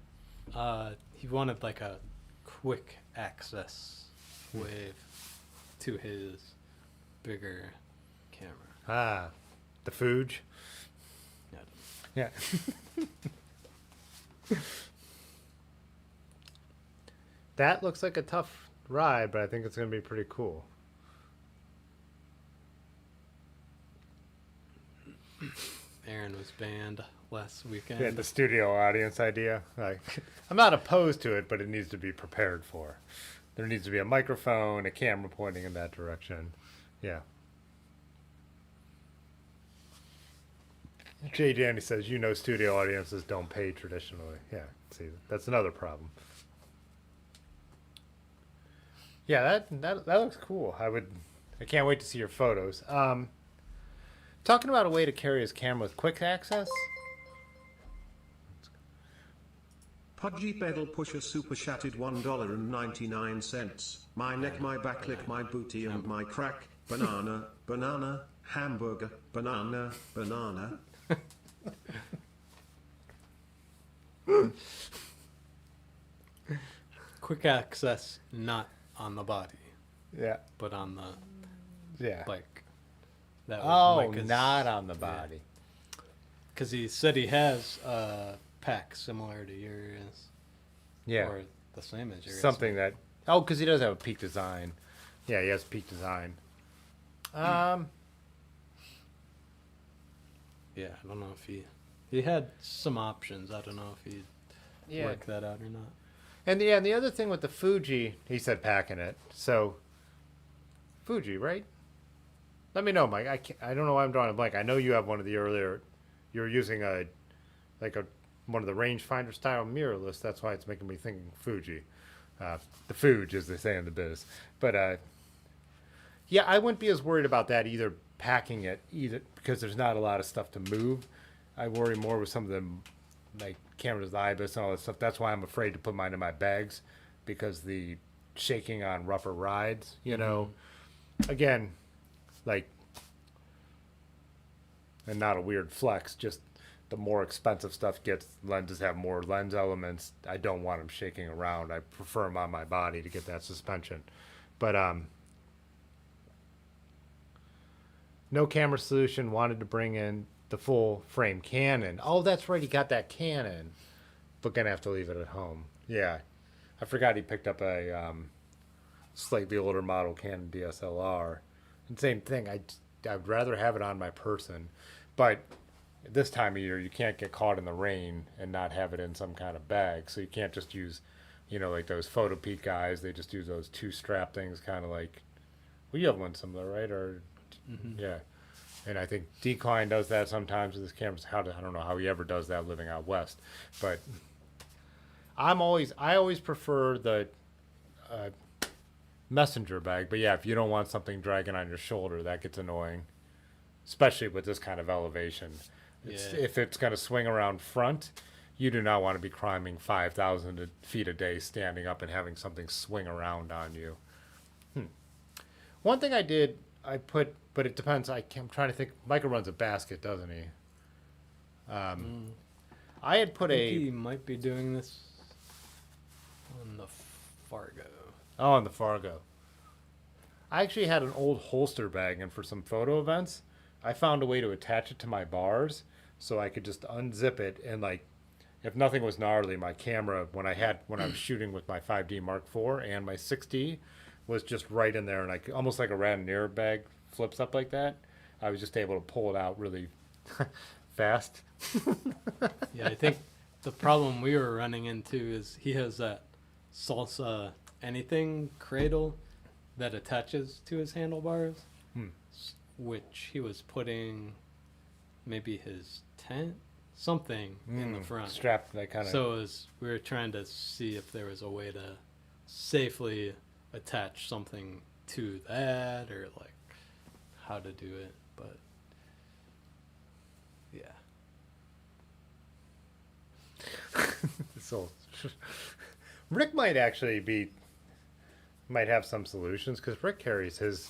He wanted like a quick access way to his bigger camera. Ah, the Fuge? Yeah. Yeah. That looks like a tough ride, but I think it's going to be pretty cool. Aaron was banned last weekend. Yeah, the studio audience idea. Like, I'm not opposed to it, but it needs to be prepared for. There needs to be a microphone, a camera pointing in that direction. Yeah. Jay Danny says, you know, studio audiences don't pay traditionally. Yeah, see, that's another problem. Yeah, that looks cool. I can't wait to see your photos. Talking about a way to carry his camera with quick access. Pudgy Pedal Pusher Super Chatted $1.99. My neck, my back, lick, my booty, and my crack. Banana, banana, hamburger, banana, banana. Quick access, not on the body, Yeah. but on the Yeah. bike. That Oh, Micah's- not on the body. Because he said he has a pack similar to yours. Yeah. Or the same as yours. Something that. Oh, because he does have a peak design. Yeah, he has peak design. Yeah, I don't know if he had some options. I don't know if he'd Yeah. work that out or not. And the other thing with the Fuji, he said packing it. So, Fuji, right? Let me know, Mike. I don't know why I'm drawing a blank. I know you have one of the earlier. You're using one of the rangefinder style mirrorless. That's why it's making me think Fuji. The Fuji, as they say in the biz. But Yeah, I wouldn't be as worried about that either. Packing it either because there's not a lot of stuff to move. I worry more with some of them, like cameras, the IBIS, and all that stuff. That's why I'm afraid to put mine in my bags, because the shaking on rougher rides. You know, again, like, and not a weird flex. Just the more expensive stuff gets, lenses have more lens elements. I don't want them shaking around. I prefer them on my body to get that suspension. But no camera solution, wanted to bring in the full frame Canon. Oh, that's right, he got that Canon, but gonna have to leave it at home. Yeah, I forgot he picked up a slightly older model Canon DSLR. And same thing, I'd rather have it on my person, but this time of year you can't get caught in the rain and not have it in some kind of bag. So you can't just use, you know, like those Photo Peak guys. They just use those two strap things, kind of like. Well, you have one similar, right? Or yeah, and I think Decline does that sometimes with his cameras. I don't know how he ever does that living out west, but I always prefer the messenger bag. But yeah, if you don't want something dragging on your shoulder, that gets annoying, especially with this kind of elevation. If it's going to swing around front, you do not want to be climbing 5,000 feet a day, standing up and having something swing around on you. One thing I did, but it depends. I'm trying to think. Micah runs a basket, doesn't he? I had put I think he might be doing this on the Fargo. Oh, on the Fargo. I actually had an old holster bag, and for some photo events, I found a way to attach it to my bars so I could just unzip it, and like, if nothing was gnarly, my camera when I was shooting with my 5D Mark IV and my 6D was just right in there, and like almost like a Randonneur bag flips up like that. I was just able to pull it out really fast. Yeah, I think the problem we were running into is he has that Salsa anything cradle that attaches to his handlebars, which he was putting maybe his tent, something in the front. Strapped that kind of. So we were trying to see if there was a way to safely attach something to that, or like how to do it, but yeah. So Rick might have some solutions, because Rick carries his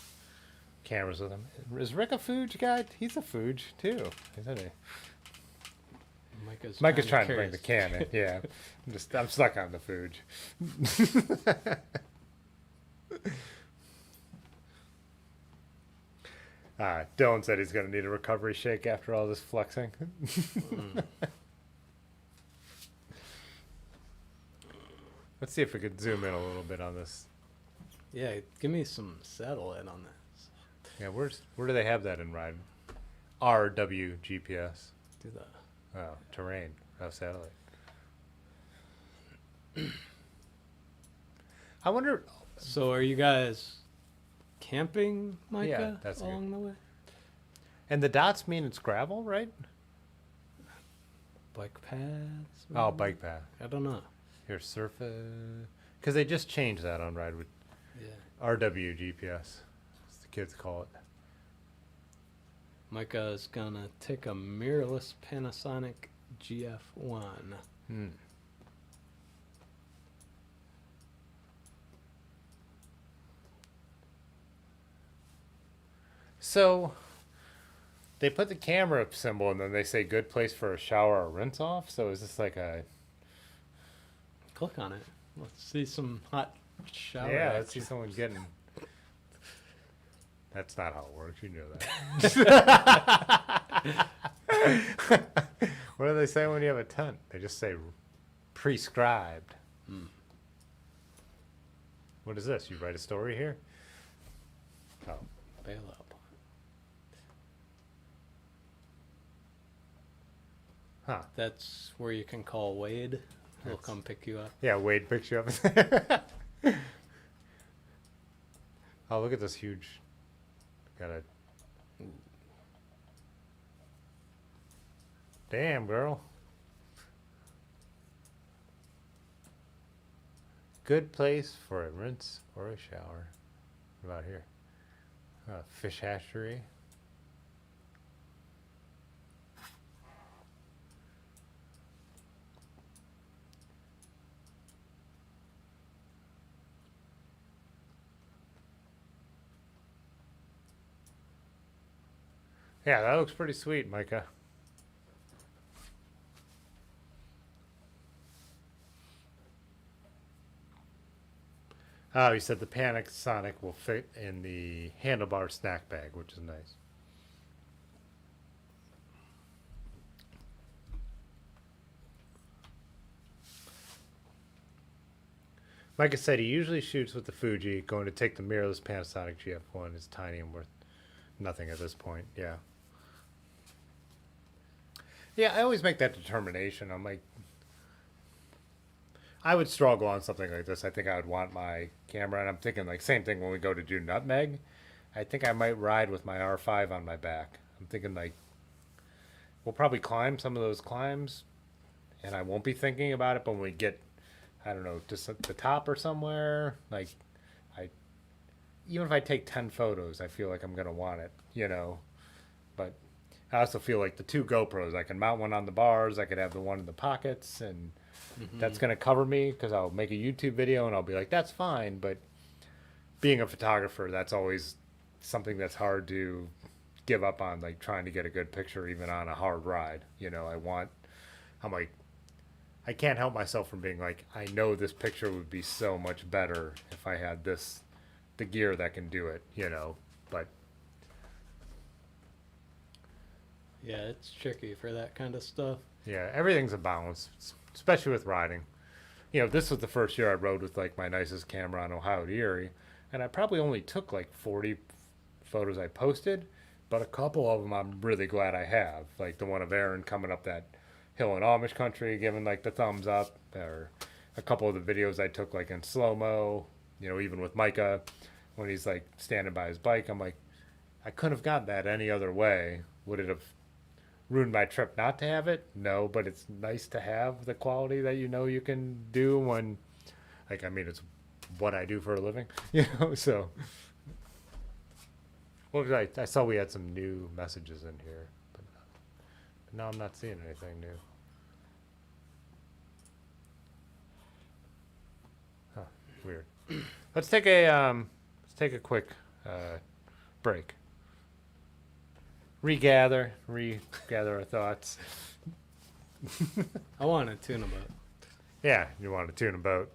cameras with him. Is Rick a Fuge guy? He's a Fuge too, isn't he? Micah's trying to bring the Canon. Yeah, I'm stuck on the Fuge. Dylan said he's going to need a recovery shake after all this flexing. Let's see if we could zoom in a little bit on this. Yeah, give me some satellite on this. Yeah, where do they have that in ride? RW GPS. Do that. Oh, terrain. Oh, satellite. I wonder. So are you guys camping, Micah, Yeah, that's along good. the way? And the dots mean it's gravel, right? Bike paths? Oh, maybe? bike path. I don't know. Here, surface. Because they just changed that on ride with Yeah. RW GPS, as the kids call it. Micah is gonna take a mirrorless Panasonic GF1. So they put the camera symbol and then they say good place for a shower or rinse off. So is this like a. Click on it. Let's see some hot shower. Yeah, let's see action. someone getting. That's not how it works. You know that. What do they say when you have a tent? They just say prescribed. What is this? You write a story here? Oh. Bail up. Huh. That's where you can call Wade. He'll That's- come pick you up. Yeah, Wade picks you up. Oh, look at this huge. Got a. Damn, girl. Good place for a rinse or a shower. What about here? Fish hatchery. Yeah, that looks pretty sweet, Micah. Oh, he said the Panasonic will fit in the handlebar snack bag, which is nice. Micah said he usually shoots with the Fuji. Going to take the mirrorless Panasonic GF1 is tiny and worth nothing at this point. Yeah. Yeah, I always make that determination. I'm like, I would struggle on something like this. I think I would want my camera, and I'm thinking like same thing when we go to do Nutmeg. I think I might ride with my R5 on my back. I'm thinking like we'll probably climb some of those climbs, and I won't be thinking about it. But when we get, I don't know, just at the top or somewhere, like even if I take 10 photos, I feel like I'm gonna want it, you know. But I also feel like the two GoPros, I can mount one on the bars, I could have the one in the pockets, and that's going to cover me because I'll make a YouTube video and I'll be like, that's fine. But being a photographer, that's always something that's hard to give up on, like trying to get a good picture even on a hard ride. You know, I'm like, I can't help myself from being like, I know this picture would be so much better if I had the gear that can do it, you know. But Yeah, it's tricky for that kind of stuff. yeah, everything's a balance, especially with riding. You know, this was the first year I rode with like my nicest camera on Ohio to Erie, and I probably only took like 40 photos I posted, but a couple of them I'm really glad I have. Like the one of Aaron coming up that hill in Amish country, giving like the thumbs up, or a couple of the videos I took like in slow-mo, you know, even with Micah when he's like standing by his bike. I'm like, I couldn't have got that any other way. Would it have ruined my trip not to have it? No, but it's nice to have the quality that you know you can do when, like, I mean, it's what I do for a living, you know, so. What was I saw we had some new messages in here, but no, I'm not seeing anything new. Huh, weird. Let's take a quick break. Regather our thoughts. I want to tune a boat. Yeah, you want to tune a boat.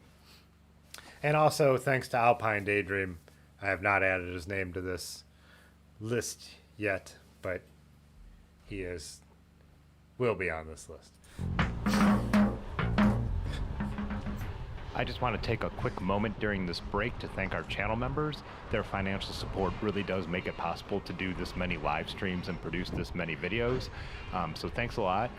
And also, thanks to Alpine Daydream, I have not added his name to this list yet, but will be on this list. I just want to take a quick moment during this break to thank our channel members. Their financial support really does make it possible to do this many live streams and produce this many videos. So thanks a lot.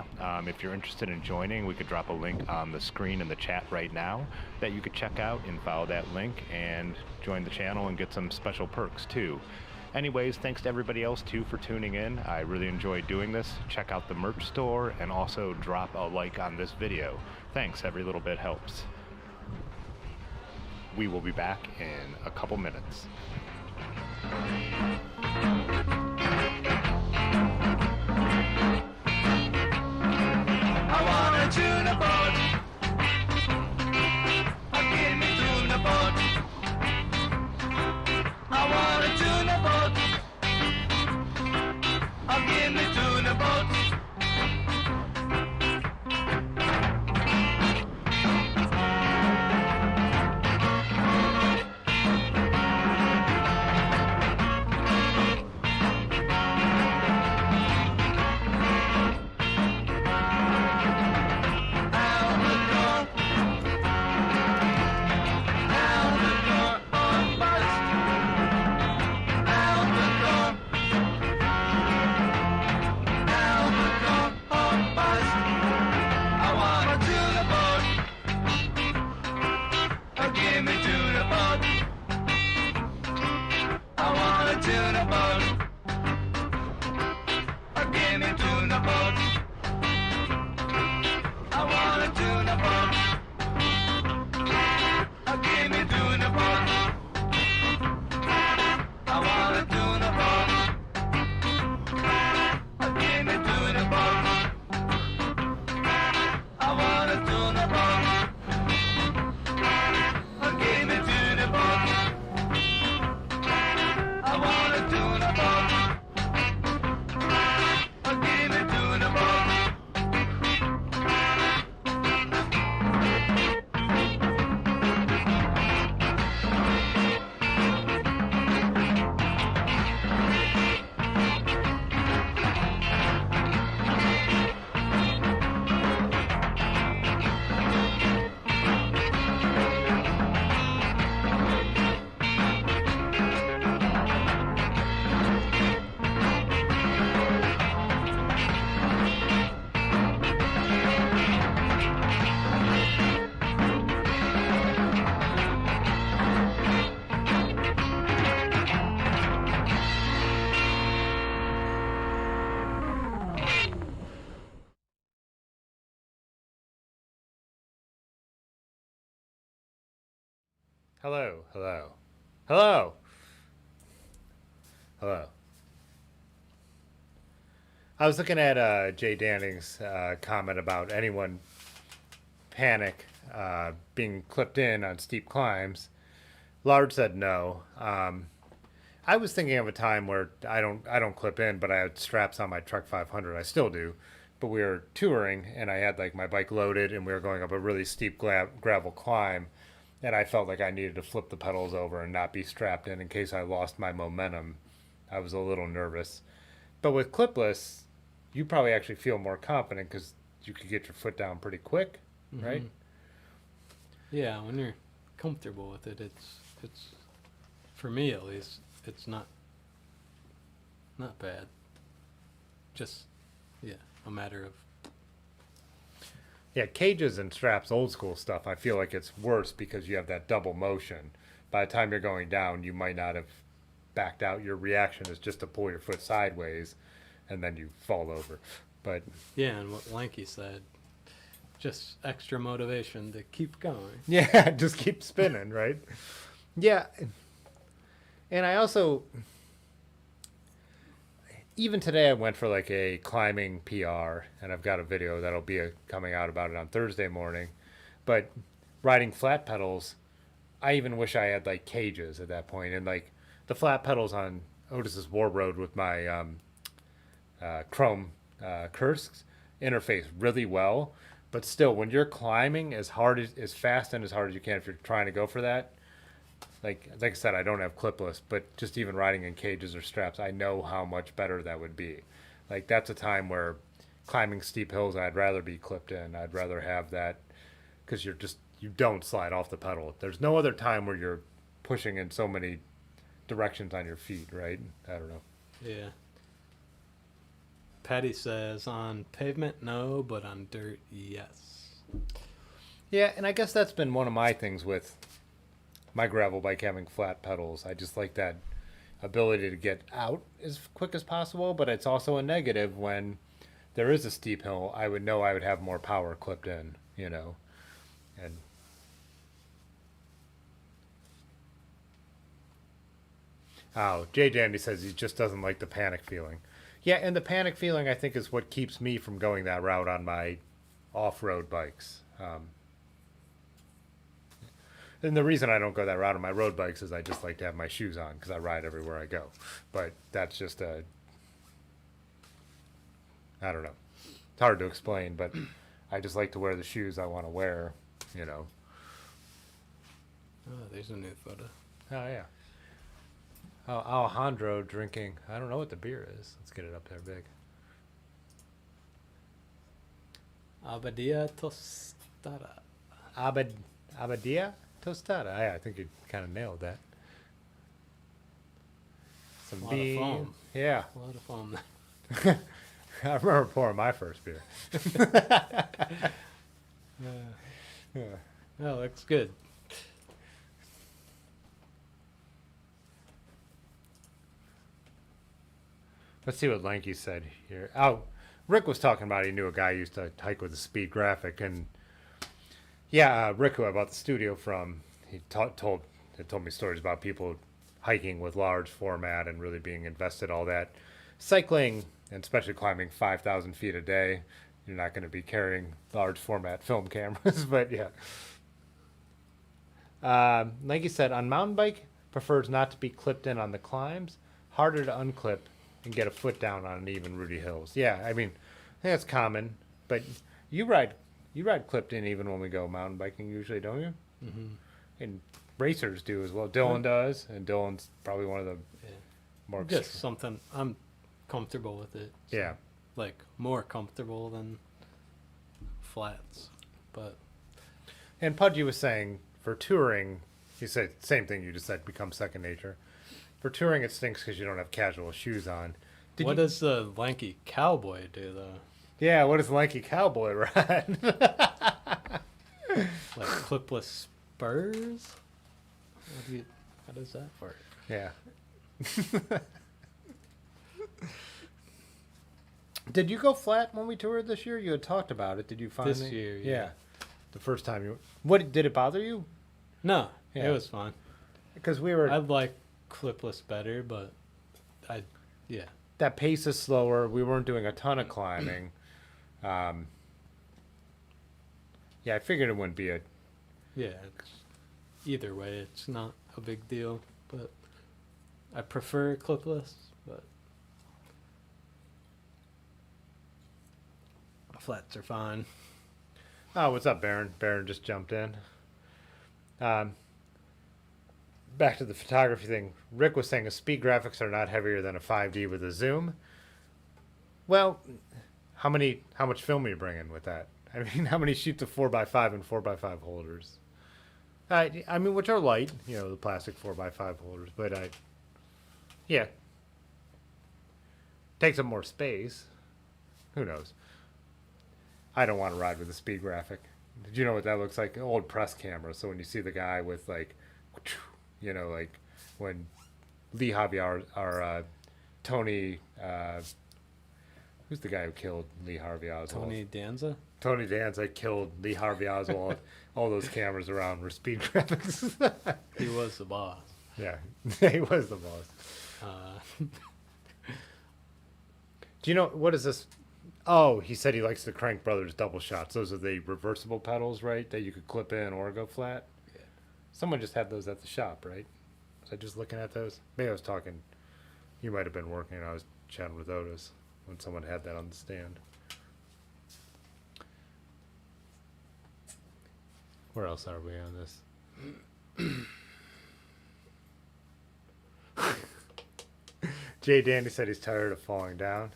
If you're interested in joining, we could drop a link on the screen in the chat right now that you could check out and follow that link and join the channel and get some special perks too. Anyways, thanks to everybody else too for tuning in. I really enjoyed doing this. Check out the merch store and also drop a like on this video. Thanks, every little bit helps. We will be back in a couple minutes. I wanna tune a boat. Give me tune a boat. I wanna tune a boat. Give me tune a boat. I wanna tune a Hello, hello, hello, hello. I was looking at Jay Danning's comment about anyone panic being clipped in on steep climbs. Large said no. I was thinking of a time where I don't clip in, but I had straps on my Truck 500. I still do, but we were touring and I had like my bike loaded and we were going up a really steep gravel climb, and I felt like I needed to flip the pedals over and not be strapped in case I lost my momentum. I was a little nervous, but with clipless, you probably actually feel more confident because you could get your foot down pretty quick, right? Yeah, when you're comfortable with it, it's for me at least, it's not bad. Just a matter of Yeah, cages and straps, old school stuff, I feel like it's worse because you have that double motion. By the time you're going down, you might not have backed out. Your reaction is just to pull your foot sideways and then you fall over. But yeah, and what Lanky said, just extra motivation to keep going. yeah, just keep spinning, right? Yeah. And I also, even today I went for like a climbing PR, and I've got a video that'll be coming out about it on Thursday morning. But riding flat pedals, I even wish I had like cages at that point. And like the flat pedals on Otis's War Road with my chrome Kursk interface really well. But still, when you're climbing as fast and as hard as you can, if you're trying to go for that, like I said, I don't have clipless, but just even riding in cages or straps, I know how much better that would be. Like that's a time where climbing steep hills, I'd rather be clipped in. I'd rather have that because you don't slide off the pedal. There's no other time where you're pushing in so many directions on your feet, right? I don't know. Yeah. Patty says on pavement, no, but on dirt, yes. Yeah, and I guess that's been one of my things with my gravel bike having flat pedals. I just like that ability to get out as quick as possible, but it's also a negative when there is a steep hill. I would know I would have more power clipped in, you know. And Jay Dandy says he just doesn't like the panic feeling. Yeah, and the panic feeling I think is what keeps me from going that route on my off-road bikes. And the reason I don't go that route on my road bikes is I just like to have my shoes on because I ride everywhere I go. But that's just I don't know. It's hard to explain, but I just like to wear the shoes I want to wear, you know. Oh, there's a new photo. Oh, yeah. Oh, Alejandro drinking. I don't know what the beer is. Let's get it up there big. Abadia tostada. Abadia tostada. Yeah, I think you kind of nailed that. Some A lot of beans. foam. Yeah. A lot of foam. I remember pouring my first beer. Yeah. Oh, looks good. Let's see what Lanky said here. Oh, Rick was talking about he knew a guy who used to hike with a speed graphic, and yeah, Rick, who I bought the studio from, he told me stories about people hiking with large format and really being invested all that. Cycling, and especially climbing 5,000 feet a day, you're not going to be carrying large format film cameras, but yeah. Lanky said, on mountain bike, prefers not to be clipped in on the climbs, harder to unclip and get a foot down on uneven, rooty hills. Yeah, I mean, I think that's common, but you ride clipped in even when we go mountain biking usually, don't you? Mm-hmm. And racers do as well. Dylan does, and Dylan's probably one of the more just something I'm comfortable with it. So, yeah. like more comfortable than flats, but And Pudgy was saying for touring, he said same thing you just said, become second nature. For touring, it stinks because you don't have casual shoes on. what does the lanky cowboy do though? Yeah, what does Lanky Cowboy ride? Like clipless spurs? How does that work? Yeah. Did you go flat when we toured this year? You had talked about it. Did you finally? This year, yeah. The first time you. What did it bother you? No, Yeah. it was fun. Because we were I like clipless better, but yeah. that pace is slower. We weren't doing a ton of climbing. Yeah, I figured it wouldn't be a. Yeah, it's, either way, it's not a big deal, but I prefer clipless, but flats are fine. Oh, what's up, Baron? Baron just jumped in. Back to the photography thing. Rick was saying the speed graphics are not heavier than a 5D with a zoom. Well, how much film are you bringing with that? I mean, how many sheets of 4x5 and 4x5 holders? I mean, which are light, the plastic 4x5 holders, but yeah. Takes up more space. Who knows? I don't want to ride with a speed graphic. Did you know what that looks like? An old press camera. So when you see the guy with like when Lee Javier or Tony, who's the guy who killed Lee Harvey Oswald? Tony Danza? Tony Danza killed Lee Harvey Oswald. All those cameras around were speed graphics. He was the boss. Yeah, he was the boss. Do you know, what is this? Oh, he said he likes the Crank Brothers double shots. Those are the reversible pedals, right? That you could clip in or go flat. Yeah. Someone just had those at the shop, right? Was I just looking at those? Maybe I was talking. You might have been working and I was chatting with Otis when someone had that on the stand. Where else are we on this? Jay Dandy said he's tired of falling down.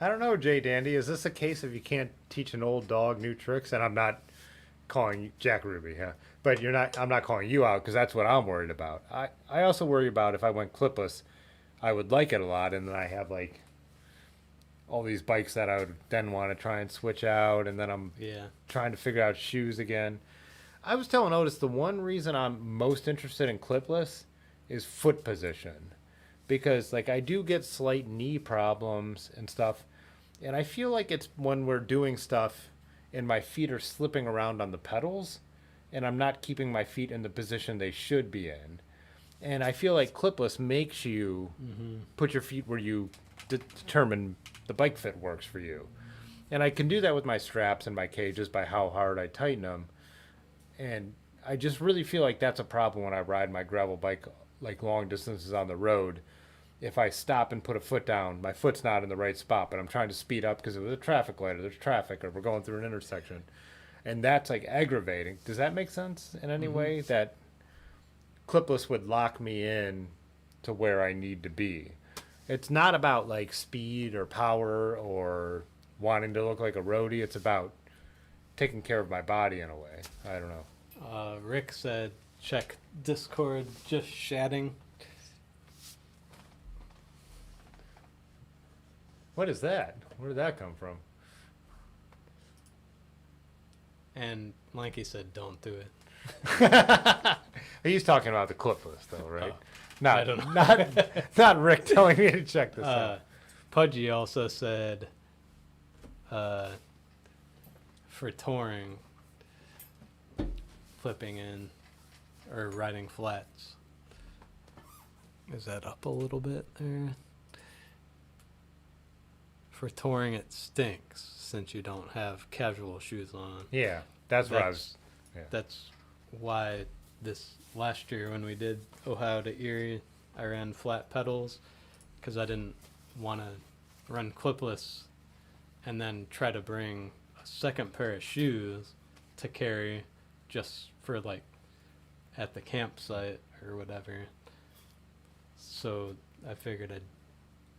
I don't know, Jay Dandy. Is this a case of you can't teach an old dog new tricks? And I'm not calling you Jack Ruby, yeah. But I'm not calling you out because that's what I'm worried about. I also worry about if I went clipless, I would like it a lot, and then I have like all these bikes that I would then want to try and switch out, and then I'm trying to figure out shoes again. I was telling Otis the one reason I'm most interested in clipless is foot position. Because like I do get slight knee problems and stuff, and I feel like it's when we're doing stuff and my feet are slipping around on the pedals and I'm not keeping my feet in the position they should be in. And I feel like clipless makes you put your feet where you determine the bike fit works for you. And I can do that with my straps and my cages by how hard I tighten them. And I just really feel like that's a problem when I ride my gravel bike like long distances on the road. If I stop and put a foot down, my foot's not in the right spot, but I'm trying to speed up because it was a traffic light or there's traffic or we're going through an intersection. And that's like aggravating. Does that make sense in any way? That clipless would lock me in to where I need to be. It's not about like speed or power or wanting to look like a roadie. It's about taking care of my body in a way. I don't know. Rick said, check Discord, just chatting. What is that? Where did that come from? And Lanky said, don't do it. He's talking about the clipless though, right? I don't know. Not Rick telling me to check this out. Pudgy also said, for touring, flipping in or riding flats. Is that up a little bit there? For touring, it stinks since you don't have casual shoes on. Yeah, that's what I was. Yeah. That's why this last year when we did Ohio to Erie, I ran flat pedals because I didn't want to run clipless and then try to bring a second pair of shoes to carry just for like at the campsite or whatever. So I figured I'd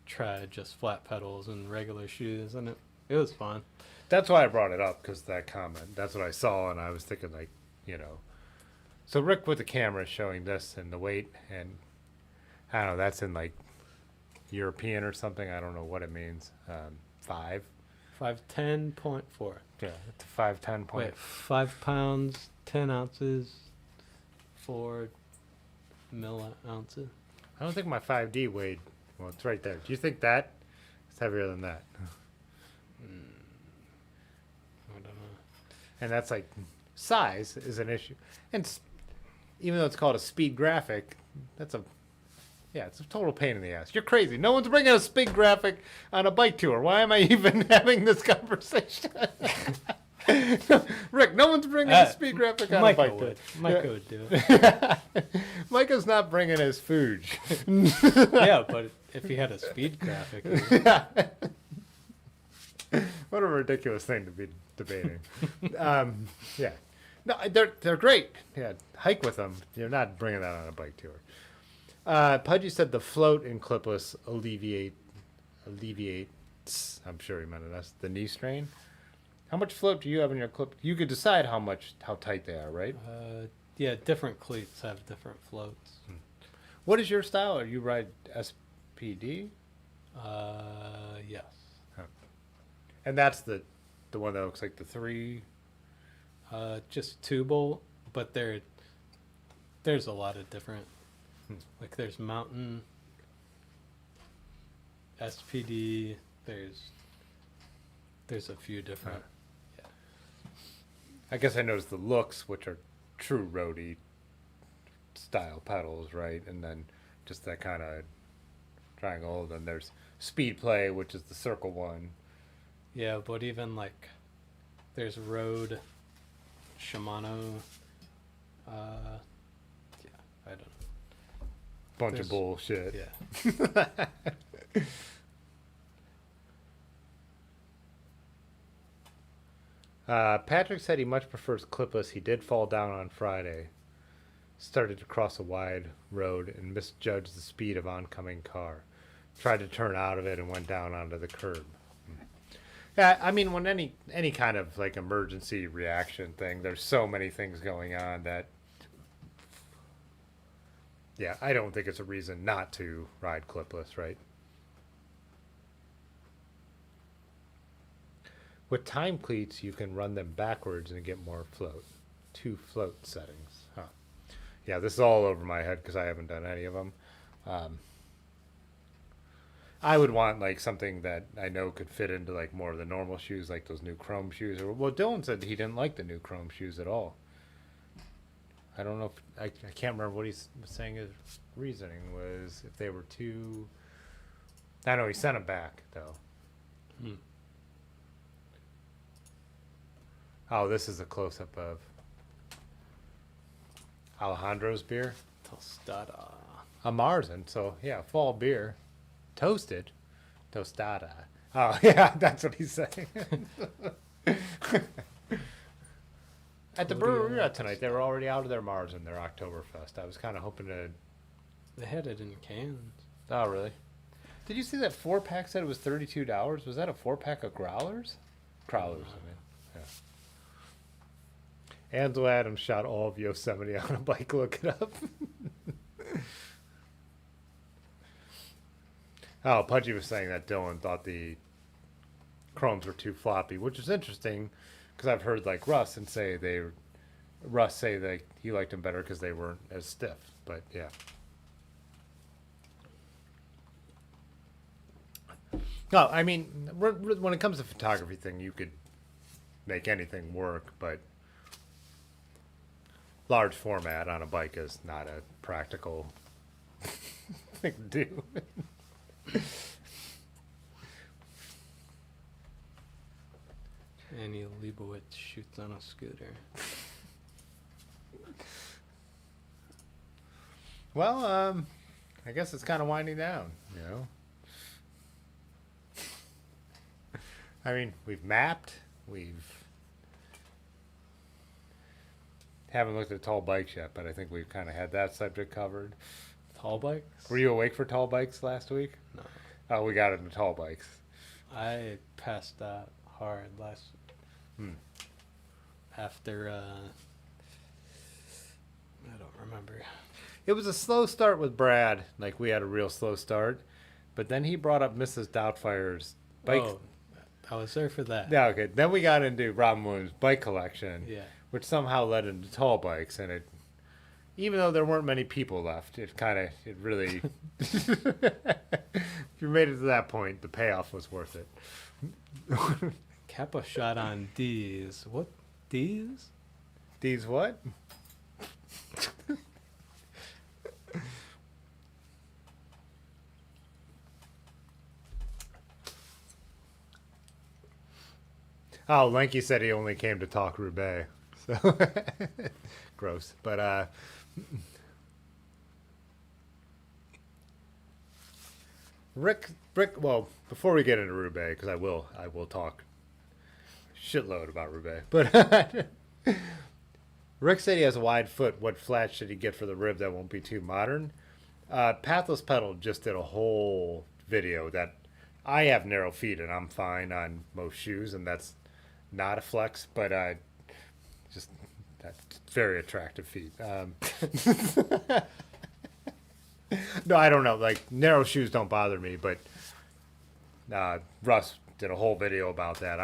try just flat pedals and regular shoes, and it was fun. That's why I brought it up, because that comment. That's what I saw, and I was thinking like, So Rick with the camera showing this and the weight, and I don't know, that's in like European or something. I don't know what it means. 510.4. Yeah, it's 510 point. Wait, 5 pounds, 10 ounces, 4 milliounces. I don't think my 5D weighed. Well, it's right there. Do you think that it's heavier than that? don't know. And that's like size is an issue. And even though it's called a speed graphic, it's a total pain in the ass. You're crazy. No one's bringing a speed graphic on a bike tour. Why am I even having this conversation? Rick, no one's bringing a speed graphic on a bike tour. Micah would do it. Micah's not bringing his food. Yeah, but if he had a speed graphic, What a ridiculous thing to be debating. Yeah. No, they're great. Yeah, hike with them. You're not bringing that on a bike tour. Pudgy said the float in Clipless alleviates, I'm sure he meant it, the knee strain. How much float do you have in your clip? You could decide how tight they are, right? yeah, different cleats have different floats. What is your style? Are you ride SPD? Yes. And that's the one that looks like the 3. Just 2-bolt, but there's a lot of different. Like there's mountain, SPD. There's a few different. Yeah. I guess I noticed the looks, which are true roadie style pedals, right? And then just that kind of triangle. Then there's Speed Play, which is the circle one. Yeah, but even like there's road, Shimano. Yeah, I don't know. Bunch of bullshit. Yeah. Patrick said he much prefers Clipless. He did fall down on Friday. Started to cross a wide road and misjudged the speed of oncoming car. Tried to turn out of it and went down onto the curb. Yeah, I mean, when any kind of like emergency reaction thing, there's so many things going on that, yeah, I don't think it's a reason not to ride Clipless, right? With time cleats, you can run them backwards and get more float. 2 float settings. Huh. Yeah, this is all over my head because I haven't done any of them. I would want like something that I know could fit into like more of the normal shoes, like those new chrome shoes. Or well, Dylan said he didn't like the new chrome shoes at all. I don't know if I can't remember what he was saying. His reasoning was if they were too. I know he sent them back though. Oh, this is a close-up of Alejandro's beer. Tostada. A Marzen, so yeah, fall beer. Toasted. Tostada. Oh, yeah, that's what he's saying. At the brewery we were at tonight, they were already out of their Marzen, their Oktoberfest. I was kind of hoping to... They had it in cans. Oh, really? Did you see that 4-pack said it was $32? Was that a 4-pack of growlers? Crowlers, I mean. Yeah. Angela Adams shot all of Yosemite on a bike. Look it up. Oh, Pudgy was saying that Dylan thought the chromes were too floppy, which is interesting because I've heard like Russ say that he liked them better because they weren't as stiff. But yeah. No, I mean, when it comes to photography thing, you could make anything work, but large format on a bike is not a practical thing to do. Annie Leibowitz shoots on a scooter. Well, I guess it's kind of winding down, you know. I mean, we've mapped, haven't looked at tall bikes yet, but I think we've kind of had that subject covered. Tall bikes? Were you awake for tall bikes last week? No. Oh, we got into tall bikes. I passed that hard last after I don't remember. It was a slow start with Brad. Like, we had a real slow start. But then he brought up Mrs. Doubtfire's bike. Oh, I was there for that. Yeah, okay. Then we got into Robin Williams' bike collection, Yeah. which somehow led into tall bikes. And it, even though there weren't many people left, it really, if you made it to that point, the payoff was worth it. Kappa shot on D's. What? D's? These what? Oh, Lanky said he only came to talk Roubaix. So gross. But Rick, well, before we get into Roubaix, because I will talk shitload about Roubaix. But Rick said he has a wide foot. What flat should he get for the rib that won't be too modern? Pathless Pedal just did a whole video that I have narrow feet and I'm fine on most shoes, and that's not a flex, but just that's very attractive feet. No, I don't know. Like, narrow shoes don't bother me, but Russ did a whole video about that.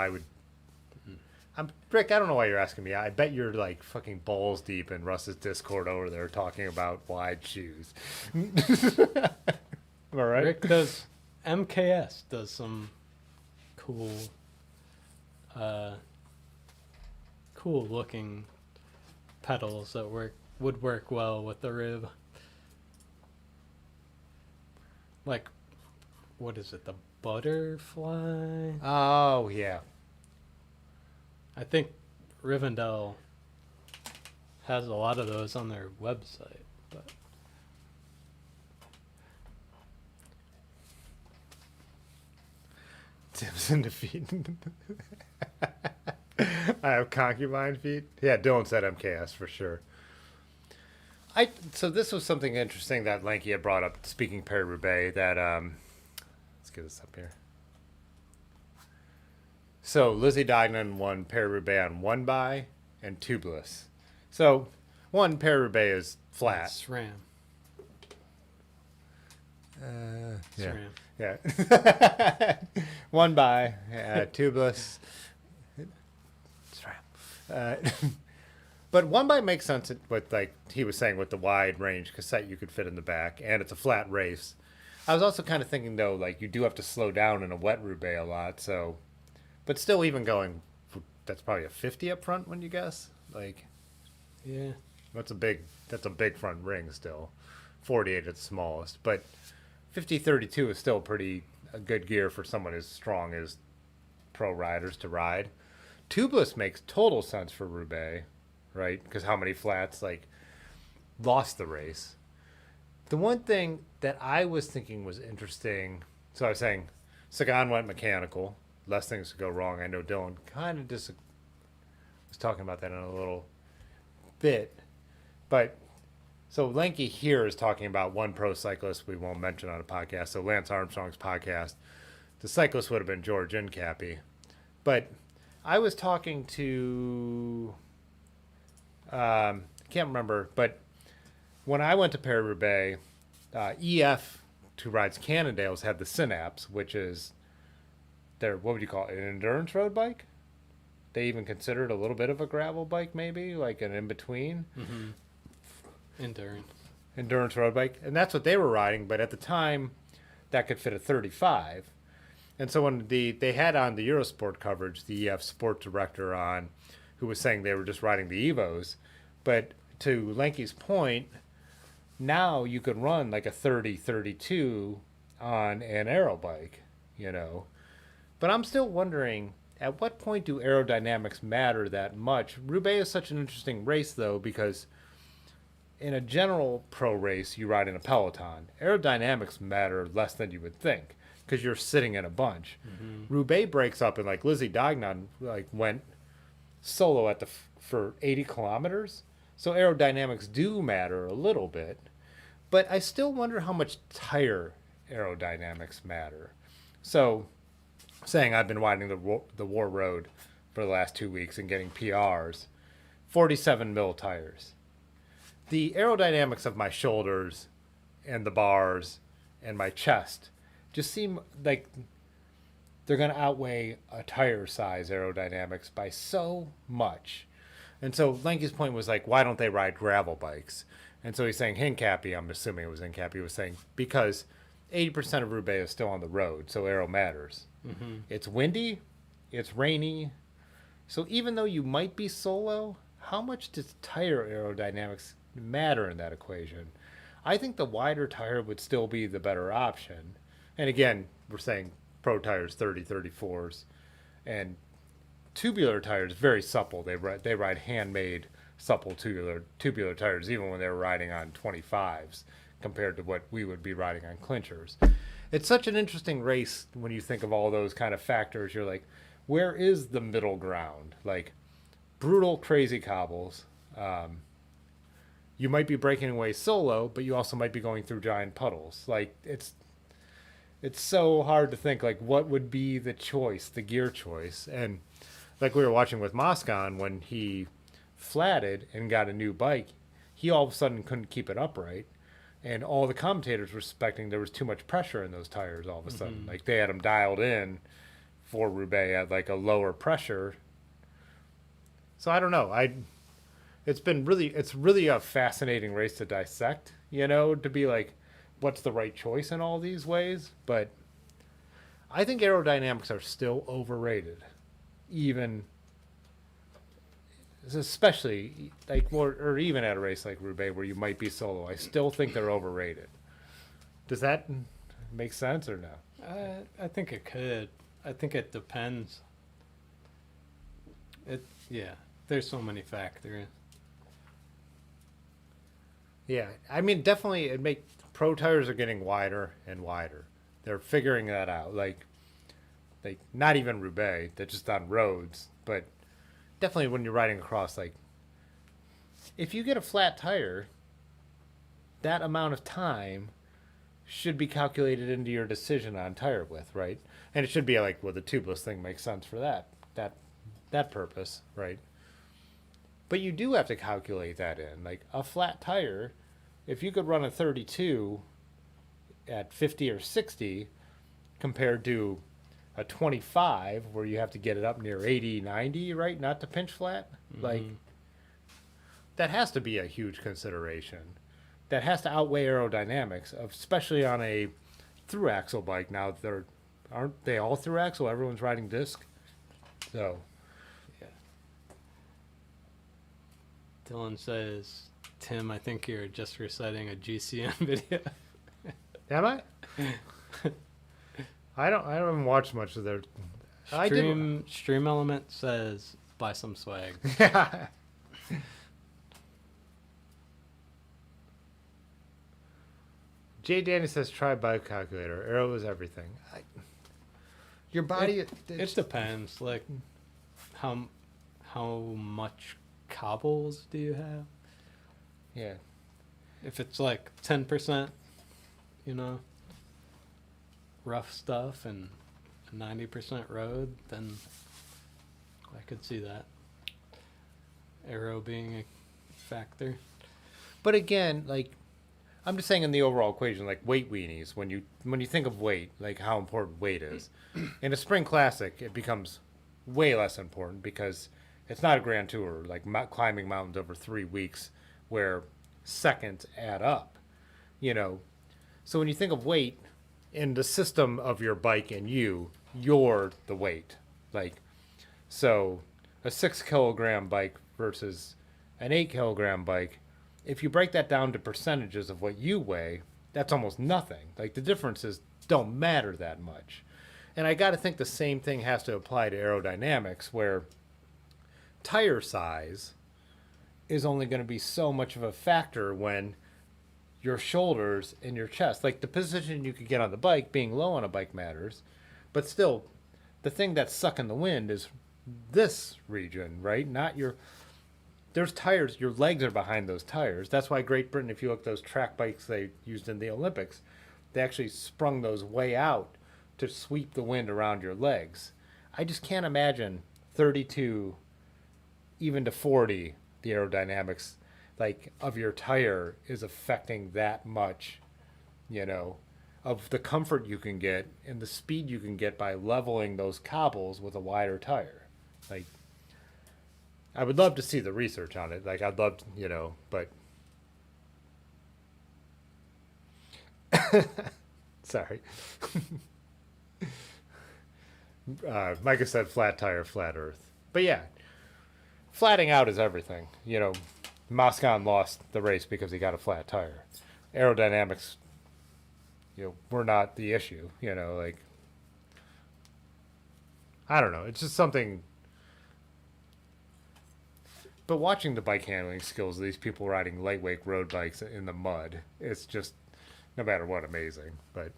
Rick, I don't know why you're asking me. I bet you're like fucking balls deep in Russ's Discord over there talking about wide shoes. All right. Rick does MKS does some cool looking pedals that would work well with the rib. Like, what is it? The butterfly? Oh yeah. I think Rivendell has a lot of those on their website, but Tim's into feet. I have concubine feet. Yeah, Dylan said MKS for sure. So this was something interesting that Lanky had brought up, speaking Paris-Roubaix, that let's get this up here. So Lizzie Dagnan won Paris-Roubaix on 1x and tubeless. So one, Paris-Roubaix is flat. SRAM. Yeah. SRAM. Yeah. 1x, tubeless. But 1x makes sense with, like he was saying, with the wide range cassette you could fit in the back, and it's a flat race. I was also kind of thinking, though, like you do have to slow down in a wet Roubaix a lot, so. But still, even going, that's probably a 50 up front, when you guess? Like, Yeah. that's a big front ring still. 48 at the smallest. But 50-32 is still a good gear for someone as strong as pro riders to ride. Tubeless makes total sense for Roubaix, right? Because how many flats, like, lost the race. The one thing that I was thinking was interesting, so I was saying, Sagan went mechanical. Less things could go wrong. I know Dylan kind of was talking about that in a little bit. But, so Lanky here is talking about one pro cyclist we won't mention on a podcast. So Lance Armstrong's podcast. The cyclist would have been George Incapi. But I was talking to, I can't remember, but when I went to Paris-Roubaix, EF, who rides Cannondales, had the Synapse, which is what would you call it, an endurance road bike? They even consider it a little bit of a gravel bike, maybe, like an in-between. Mm-hmm. Endurance road bike. And that's what they were riding, but at the time, that could fit a 35. And so when they had on the Eurosport coverage, the EF sport director on, who was saying they were just riding the Evos. But to Lanky's point, now you could run like a 30-32 on an Aero bike, you know. But I'm still wondering, at what point do aerodynamics matter that much? Roubaix is such an interesting race, though, because in a general pro race, you ride in a peloton. Aerodynamics matter less than you would think, because you're sitting in a bunch. Mm-hmm. Roubaix breaks up, and like Lizzie Dagnan went solo for 80 kilometers. So aerodynamics do matter a little bit. But I still wonder how much tire aerodynamics matter. So, saying I've been riding the War Road for the last 2 weeks and getting PRs, 47 mil tires. The aerodynamics of my shoulders and the bars and my chest just seem like they're going to outweigh a tire size aerodynamics by so much. And so Lanky's point was like, why don't they ride gravel bikes? And so he's saying Hincapie, I'm assuming it was Hincapie, was saying because 80% of Roubaix is still on the road, so aero matters. Mm-hmm. It's windy, it's rainy. So even though you might be solo, how much does tire aerodynamics matter in that equation? I think the wider tire would still be the better option. And again, we're saying pro tires 30, 34s, and tubular tires very supple. They ride handmade supple tubular tires even when they were riding on 25s compared to what we would be riding on clinchers. It's such an interesting race when you think of all those kind of factors. You're like, where is the middle ground? Like brutal, crazy cobbles. You might be breaking away solo, but you also might be going through giant puddles. Like it's so hard to think like what would be the choice, the gear choice. And like we were watching with Moscon when he flatted and got a new bike, he all of a sudden couldn't keep it upright. And all the commentators were suspecting there was too much pressure in those tires all of a sudden. Like they had them dialed in for Roubaix at like a lower pressure. So I don't know. It's really a fascinating race to dissect, to be like, what's the right choice in all these ways? But I think aerodynamics are still overrated, even, especially like or even at a race like Roubaix where you might be solo. I still think they're overrated. Does that make sense or no? I think it could. I think it depends. There's so many factors. Yeah, I mean, definitely pro tires are getting wider and wider. They're figuring that out. Like not even Roubaix, they're just on roads, but definitely when you're riding across, like if you get a flat tire, that amount of time should be calculated into your decision on tire width, right? And it should be like, well, the tubeless thing makes sense for that purpose, right? But you do have to calculate that in. Like a flat tire, if you could run a 32 at 50 or 60 compared to a 25 where you have to get it up near 80, 90, right? Not to pinch flat. Like that has to be a huge consideration. That has to outweigh aerodynamics, especially on a through axle bike. Now aren't they all through axle? Everyone's riding disc. So Dylan says, Tim, I think you're just reciting a GCN video. Am I? I haven't watched much of their. Stream Element says, buy some swag. Jay Danny says, try bike calculator. Aero is everything. Your body. It depends. Like, how much cobbles do you have? Yeah. If it's like 10%, rough stuff and 90% road, then I could see that. Aero being a factor. But again, like, I'm just saying in the overall equation, like weight weenies, when you think of weight, like how important weight is. In a spring classic, it becomes way less important because it's not a grand tour, like climbing mountains over 3 weeks where seconds add up, So when you think of weight in the system of your bike and you're the weight. Like, so a 6 kilogram bike versus an 8 kilogram bike, if you break that down to percentages of what you weigh, that's almost nothing. Like the differences don't matter that much. And I got to think the same thing has to apply to aerodynamics where tire size is only going to be so much of a factor when your shoulders and your chest, like the position you could get on the bike, being low on a bike matters, but still the thing that's sucking the wind is this region, right? Not there's tires, your legs are behind those tires. That's why Great Britain, if you look at those track bikes they used in the Olympics, they actually sprung those way out to sweep the wind around your legs. I just can't imagine 32 even to 40, the aerodynamics like of your tire is affecting that much, of the comfort you can get and the speed you can get by leveling those cobbles with a wider tire. Like, I would love to see the research on it. Like, I'd love to, but sorry. Micah said flat tire, flat earth. But yeah, flatting out is everything. You know, Moscon lost the race because he got a flat tire. Aerodynamics, you know, were not the issue. You know, like, I don't know. It's just something. But watching the bike handling skills of these people riding lightweight road bikes in the mud, it's just, no matter what, amazing. But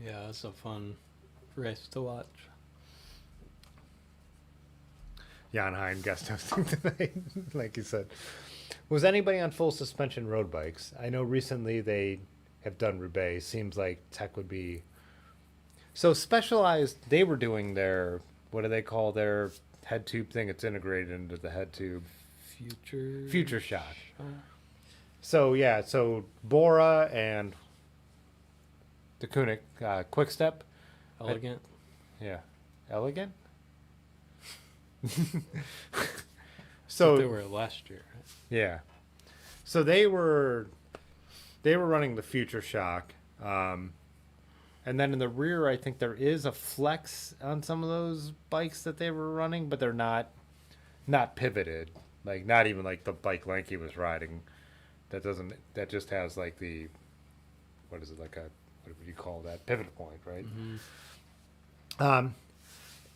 Yeah, it's a fun race to watch. Jan Hein guest hosting tonight, like you said. Was anybody on full suspension road bikes? I know recently they have done Roubaix. Seems like Tech would be. So Specialized, they were doing their, what do they call their head tube thing? It's integrated into the head tube. Future Shock. So yeah, so Bora and the Kunik Quick Step. Elegant. Yeah. Elegant? So So they were last year. Right? yeah. So they were running the Future Shock. And then in the rear, I think there is a flex on some of those bikes that they were running, but they're not pivoted. Like, not even like the bike Lanky was riding. That just has like the, what is it, like a, what would you call that? Pivot point, right?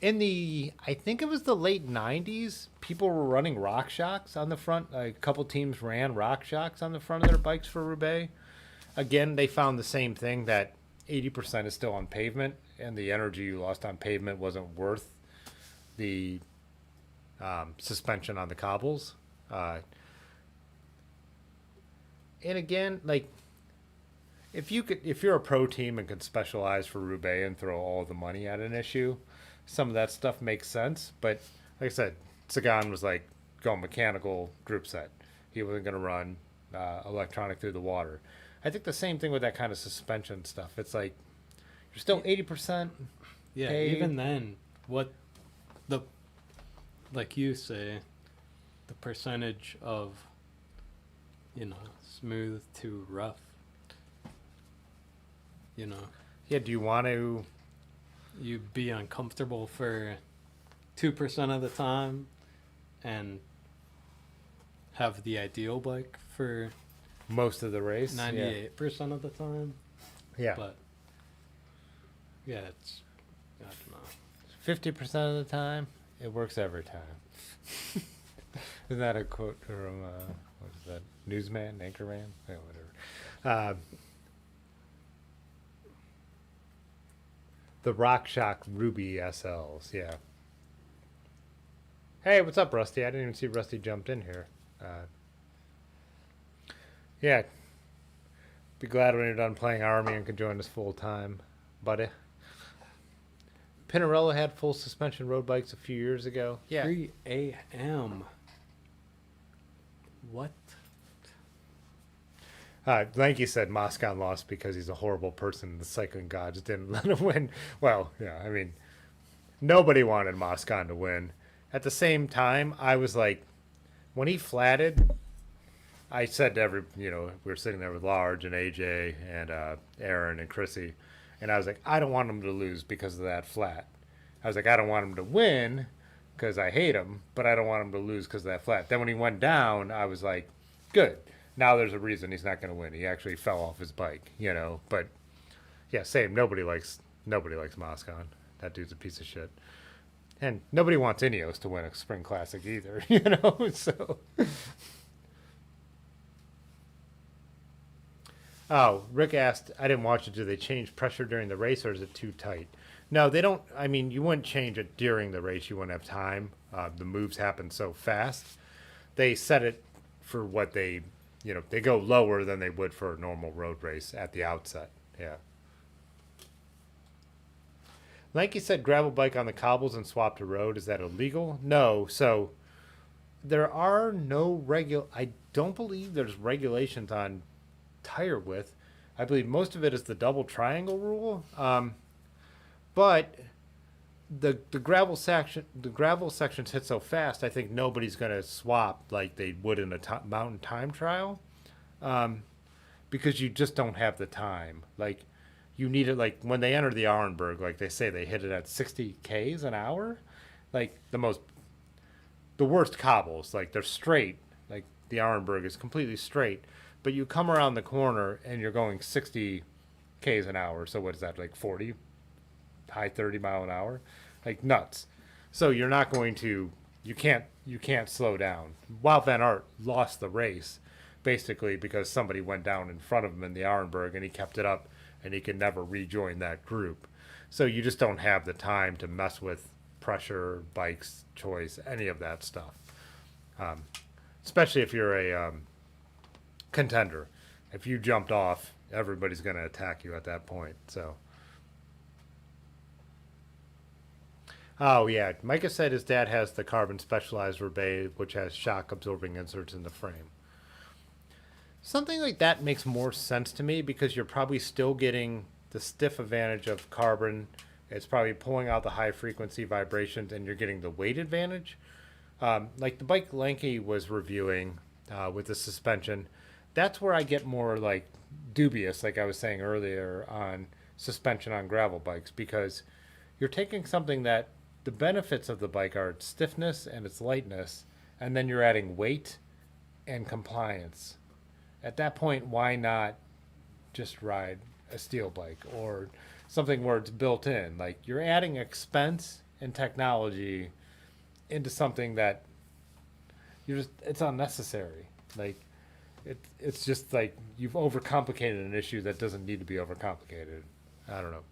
In the, I think it was the late 90s, people were running rock shocks on the front. A couple teams ran rock shocks on the front of their bikes for Roubaix. Again, they found the same thing, that 80% is still on pavement, and the energy you lost on pavement wasn't worth the suspension on the cobbles. And again, like, if you're a pro team and can specialize for Roubaix and throw all the money at an issue, some of that stuff makes sense. But like I said, Sagan was like going mechanical group set. He wasn't going to run electronic through the water. I think the same thing with that kind of suspension stuff. It's like you're still 80%. Yeah, paid. even then, what the, like you say, the percentage of, you know, smooth to rough, you know, Yeah, do you want to? you'd be uncomfortable for 2% of the time and have the ideal bike for Most of the race. 98% of the time. Yeah. But yeah, it's, I don't know. 50% of the time, it works every time. Isn't that a quote from what is that? Newsman, Anchorman? Yeah, whatever. The RockShox Ruby SLs, yeah. Hey, what's up, Rusty? I didn't even see Rusty jumped in here. Yeah. Be glad when you're done playing Army and can join us full time, buddy. Pinarello had full suspension road bikes a few years ago. Yeah. 3 a.m. What? Lanky said Moscon lost because he's a horrible person and the cycling gods didn't let him win. Well, yeah, I mean, nobody wanted Moscon to win. At the same time, I was like, when he flatted, I said to we were sitting there with Large and AJ and Aaron and Chrissy, and I was like, I don't want him to lose because of that flat. I was like, I don't want him to win because I hate him, but I don't want him to lose because of that flat. Then when he went down, I was like, good. Now there's a reason he's not going to win. He actually fell off his bike, But yeah, same. Nobody likes Moscon. That dude's a piece of shit. And nobody wants Ineos to win a spring classic either, So. Oh, Rick asked, I didn't watch it. Do they change pressure during the race or is it too tight? No, they don't. I mean, you wouldn't change it during the race. You wouldn't have time. The moves happen so fast. They set it for what they go lower than they would for a normal road race at the outset. Yeah. Lanky said gravel bike on the cobbles and swap to road. Is that illegal? No. So there are no I don't believe there's regulations on tire width. I believe most of it is the double triangle rule. But the gravel sections hit so fast, I think nobody's going to swap like they would in a mountain time trial, because you just don't have the time. Like, you need it like when they enter the Arenberg, like they say they hit it at 60 Ks an hour, like the worst cobbles, like they're straight, like the Arenberg is completely straight, but you come around the corner and you're going 60 Ks an hour. So what is that, like 40, high 30 mile an hour, like nuts. So you're not going to, you can't slow down. Wout van Aert lost the race basically because somebody went down in front of him in the Arenberg and he kept it up and he could never rejoin that group. So you just don't have the time to mess with pressure, bikes, choice, any of that stuff. Especially if you're a contender. If you jumped off, everybody's going to attack you at that point. So, oh yeah, Micah said his dad has the carbon specialized Roubaix, which has shock absorbing inserts in the frame. Something like that makes more sense to me because you're probably still getting the stiff advantage of carbon. It's probably pulling out the high frequency vibrations and you're getting the weight advantage. Like the bike Lanky was reviewing with the suspension, that's where I get more like dubious, like I was saying earlier, on suspension on gravel bikes, because you're taking something that the benefits of the bike are its stiffness and its lightness, and then you're adding weight and compliance. At that point, why not just ride a steel bike or something where it's built in? Like, you're adding expense and technology into something that it's unnecessary. Like, it's just like you've overcomplicated an issue that doesn't need to be overcomplicated. I don't know.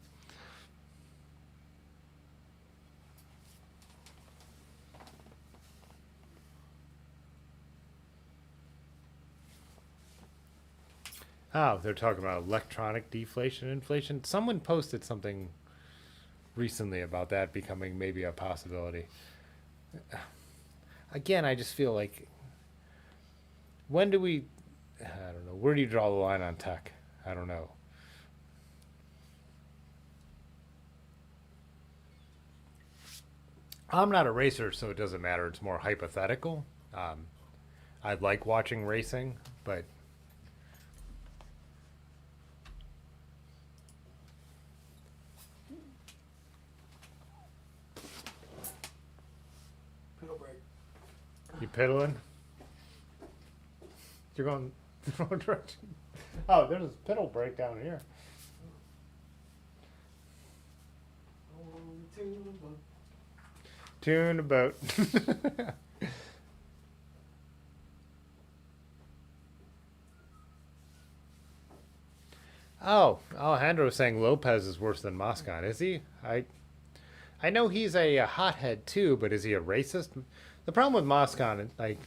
Oh, they're talking about electronic deflation, inflation. Someone posted something recently about that becoming maybe a possibility. Again, I just feel like, when do we, I don't know, where do you draw the line on tech? I don't know. I'm not a racer, so it doesn't matter. It's more hypothetical. I like watching racing, but you piddling? You're going the wrong direction. Oh, there's a pedal brake down here. Tune the boat. Oh, Alejandro's saying Lopez is worse than Moscon. Is he? I know he's a hothead too, but is he a racist? The problem with Moscon, like,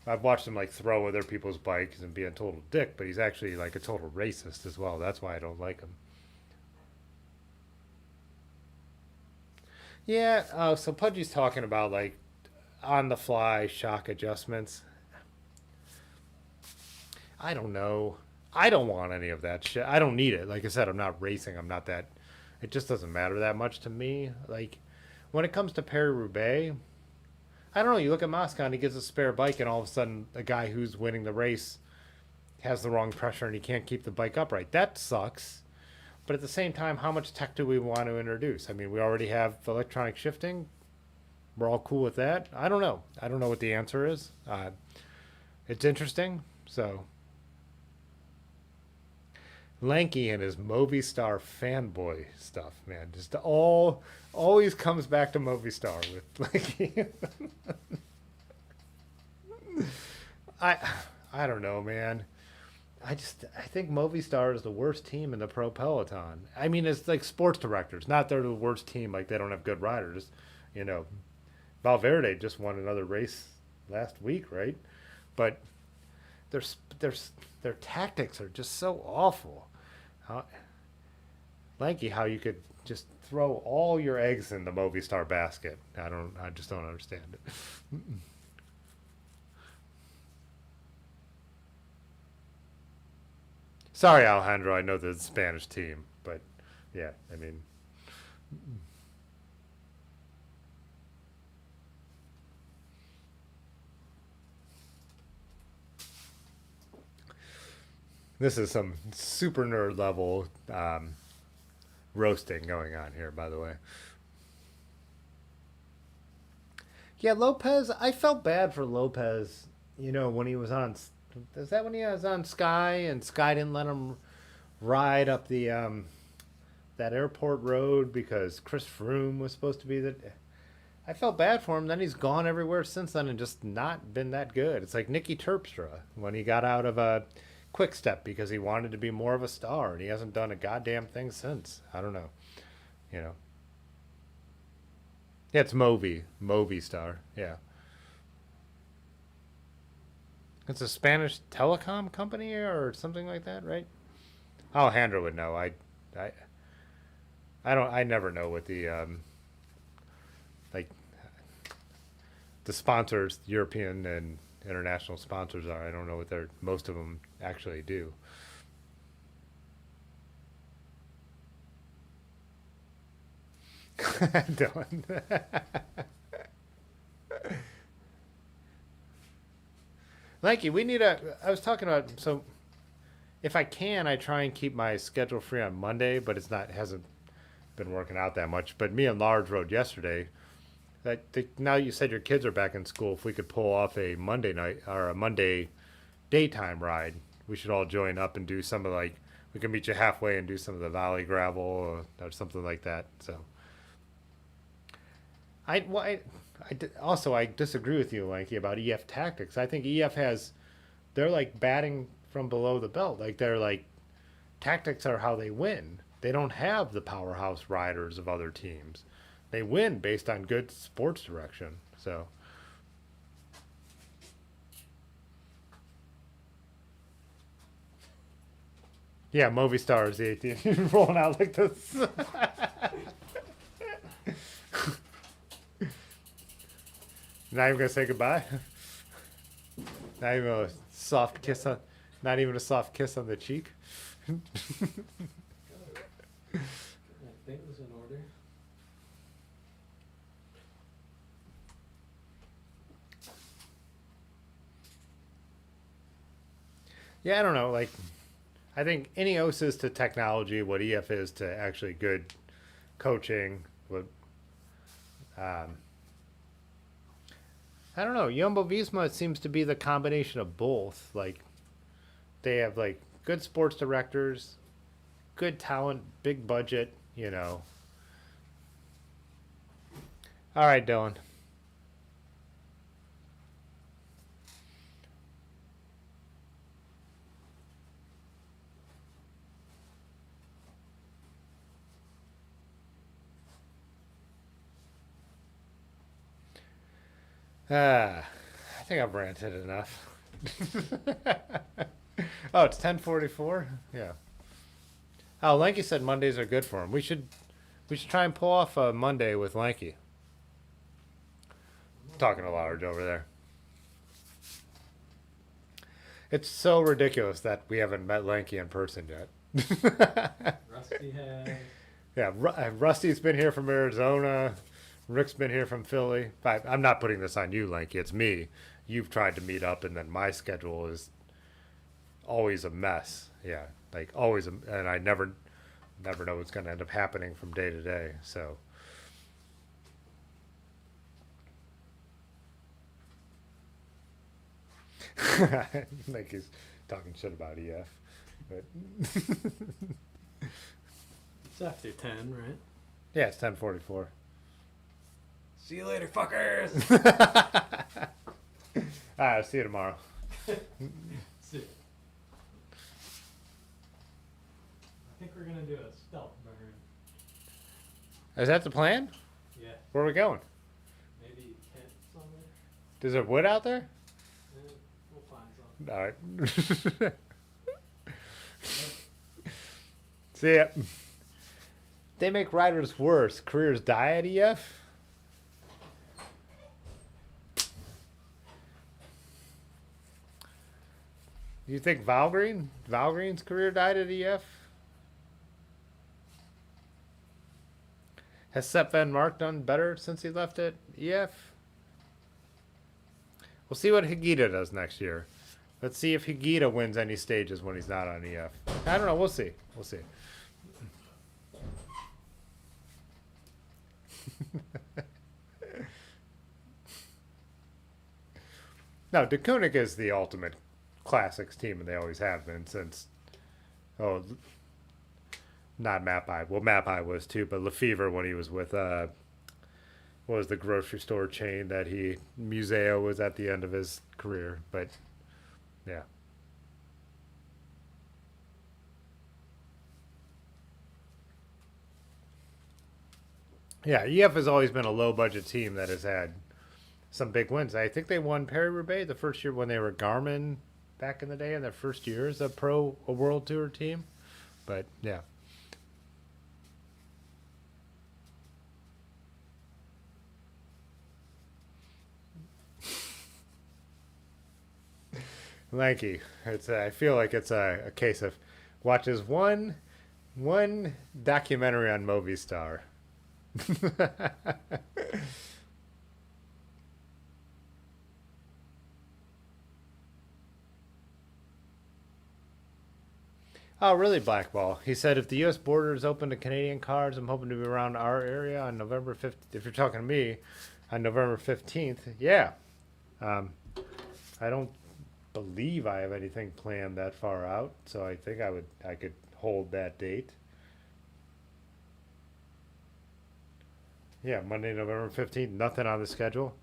I've watched him like throw other people's bikes and be a total dick, but he's actually like a total racist as well. That's why I don't like him. Yeah, so Pudgy's talking about like on the fly shock adjustments. I don't know. I don't want any of that shit. I don't need it. Like I said, I'm not racing. I'm not that. It just doesn't matter that much to me. Like, when it comes to Paris-Roubaix, I don't know. You look at Moscon, he gets a spare bike, and all of a sudden, a guy who's winning the race has the wrong pressure and he can't keep the bike upright. That sucks. But at the same time, how much tech do we want to introduce? I mean, we already have electronic shifting. We're all cool with that. I don't know. I don't know what the answer is. It's interesting. So, Lanky and his Movistar fanboy stuff, man. Just always comes back to Movistar with Lanky. I don't know, man. I think Movistar is the worst team in the pro peloton. I mean, it's like sports directors. Not they're the worst team, like they don't have good riders. You know, Valverde just won another race last week, right? But their tactics are just so awful. Lanky, how you could just throw all your eggs in the Movistar basket. I just don't understand it. Sorry, Alejandro, I know the Spanish team, but yeah, I mean. This is some super nerd level roasting going on here, by the way. Yeah, Lopez, I felt bad for Lopez, you know, when he was on, is that when he was on Sky and Sky didn't let him ride up the, that airport road because Chris Froome was supposed to be the, I felt bad for him. Then he's gone everywhere since then and just not been that good. It's like Nicky Terpstra when he got out of a Quick Step because he wanted to be more of a star and he hasn't done a goddamn thing since. I don't know, you know. Yeah, it's Movistar. Yeah. It's a Spanish telecom company or something like that, right? Alejandro would know. I never know what the like the sponsors, European and international sponsors are. I don't know what most of them actually do. Dylan. Lanky, we need I was talking about, so if I can, I try and keep my schedule free on Monday, but hasn't been working out that much. But me and Large rode yesterday. Now you said your kids are back in school. If we could pull off a Monday night or a Monday daytime ride, we should all join up and do some of we can meet you halfway and do some of the valley gravel or something like that. So. I disagree with you, Lanky, about EF tactics. I think EF they're like batting from below the belt. Like tactics are how they win. They don't have the powerhouse riders of other teams. They win based on good sports direction. So. Yeah, Movistar is the 18. Rolling out like this. Not even gonna say goodbye. Not even a soft kiss on. Not even a soft kiss on the cheek. Get my things in order. Yeah, I don't know. Like, I think Ineos is to technology what EF is to actually good coaching. What, I don't know. Jumbo Visma seems to be the combination of both. Like, they have like good sports directors, good talent, big budget. You know. All right, Dylan. I think I've ranted enough. Oh, it's 10:44. Yeah. Oh, Lanky said Mondays are good for him. We should try and pull off a Monday with Lanky. Talking to Large over there. It's so ridiculous that we haven't met Lanky in person yet. Rusty has. Yeah, Rusty's been here from Arizona. Rick's been here from Philly. I'm not putting this on you, Lanky. It's me. You've tried to meet up, and then my schedule is always a mess. Yeah, like always, and I never know what's going to end up happening from day to day. So. Like he's talking shit about EF. But It's after 10, right? yeah, it's 10:44. See you later, fuckers! All right, I'll see you tomorrow. See ya. I think we're gonna do a stealth burn. Is that the plan? Yeah, Where are we going? maybe Kent somewhere. Is there wood out there? We'll find something. All right. See ya. They make riders worse. Careers die at EF. Do you think Valgreen's career died at EF? Has Sepp Van Mark done better since he left at EF? We'll see what Higuita does next year. Let's see if Higuita wins any stages when he's not on EF. I don't know. We'll see. We'll see. No, DeKooning is the ultimate classics team, and they always have been since. Oh, not Mapai. Well, Mapai was too, but Lefevre when he was with what was the grocery store chain that he Museo was at the end of his career, but yeah. Yeah, EF has always been a low budget team that has had some big wins. I think they won Paris-Roubaix the first year when they were Garmin back in the day in their first year as a world tour team. But yeah. Lanky. It's I feel like it's a case of watches one documentary on Movistar. Oh, really, Blackball? He said if the U.S. border is open to Canadian cars, I'm hoping to be around our area on November 5th. If you're talking to me, on November 15th, yeah. I don't believe I have anything planned that far out, so I think I could hold that date. Yeah, Monday, November 15th, nothing on the schedule.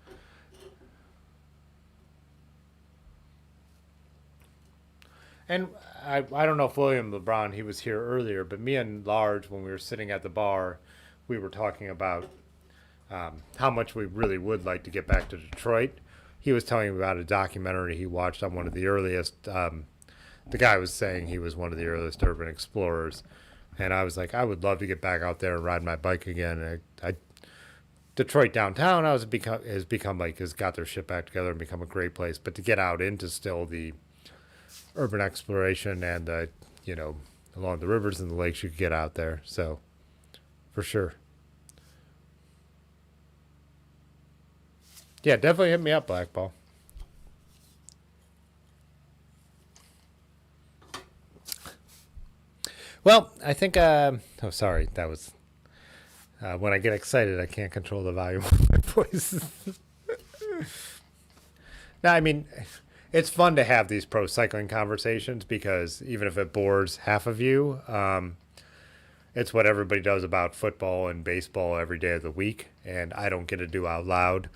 And I don't know if William LeBron, he was here earlier, but me and Large, when we were sitting at the bar, we were talking about how much we really would like to get back to Detroit. He was telling me about a documentary he watched on one of the earliest, the guy was saying he was one of the earliest urban explorers. And I was like, I would love to get back out there and ride my bike again. And Detroit downtown has got their shit back together and become a great place. But to get out into still the urban exploration and along the rivers and the lakes, you could get out there. So for sure. Yeah, definitely hit me up, Blackball. Well, I think sorry, that was when I get excited I can't control the volume of my voice. No, I mean, it's fun to have these pro cycling conversations because even if it bores half of you, it's what everybody does about football and baseball every day of the week, and I don't get to do out loud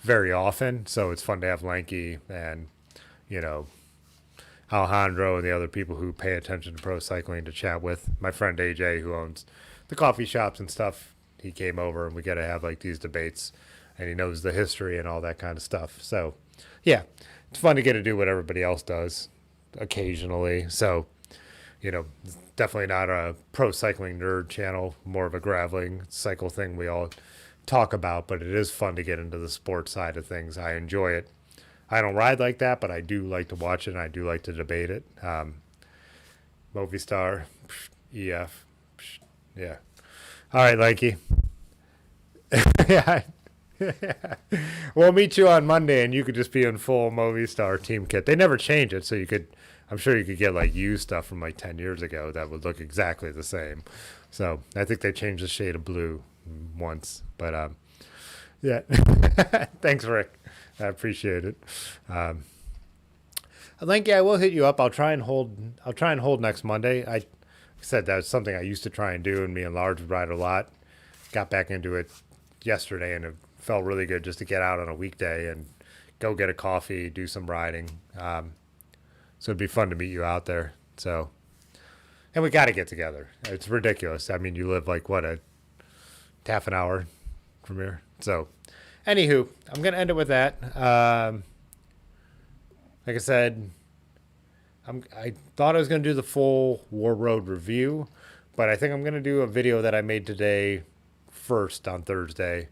very often. So it's fun to have Lanky and Alejandro and the other people who pay attention to pro cycling to chat with. My friend AJ, who owns the coffee shops and stuff, he came over and we got to have like these debates, and he knows the history and all that kind of stuff. So yeah, it's fun to get to do what everybody else does occasionally. So, it's definitely not a pro cycling nerd channel, more of a graveling cycle thing we all talk about, but it is fun to get into the sports side of things. I enjoy it. I don't ride like that, but I do like to watch it and I do like to debate it. Movistar, EF, yeah. All right, Lanky. Yeah. We'll meet you on Monday, and you could just be in full Movistar team kit. They never change it, so I'm sure you could get like used stuff from like 10 years ago that would look exactly the same. So I think they changed the shade of blue once, but yeah. Thanks, Rick. I appreciate it. Lanky, I will hit you up. I'll try and hold next Monday. I said that was something I used to try and do, and me and Large would ride a lot. Got back into it yesterday, and it felt really good just to get out on a weekday and go get a coffee, do some riding. So it'd be fun to meet you out there. So, and we got to get together. It's ridiculous. I mean, you live like a half an hour from here. So, anywho, I'm gonna end it with that. Like I said, I thought I was gonna do the full War Road review, but I think I'm gonna do a video that I made today first on Thursday.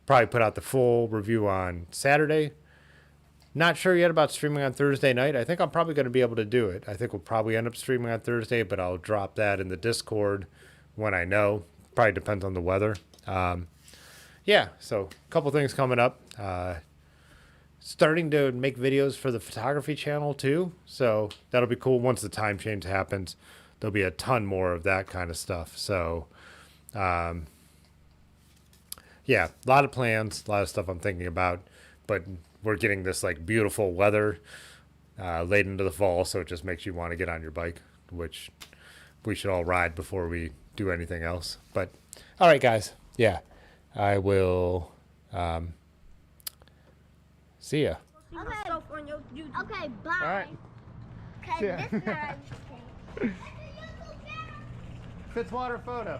Probably put out the full review on Saturday. Not sure yet about streaming on Thursday night. I think I'm probably going to be able to do it. I think we'll probably end up streaming on Thursday, but I'll drop that in the Discord when I know. Probably depends on the weather. Yeah, so a couple things coming up. Starting to make videos for the photography channel too. So that'll be cool. Once the time change happens, there'll be a ton more of that kind of stuff. So, yeah, a lot of plans, a lot of stuff I'm thinking about, but we're getting this like beautiful weather late into the fall, so it just makes you want to get on your bike, which we should all ride before we do anything else. But all right, guys, yeah, I will see ya. Okay, bye. All right. Okay, Yeah. this time I'm Fitzwater photo.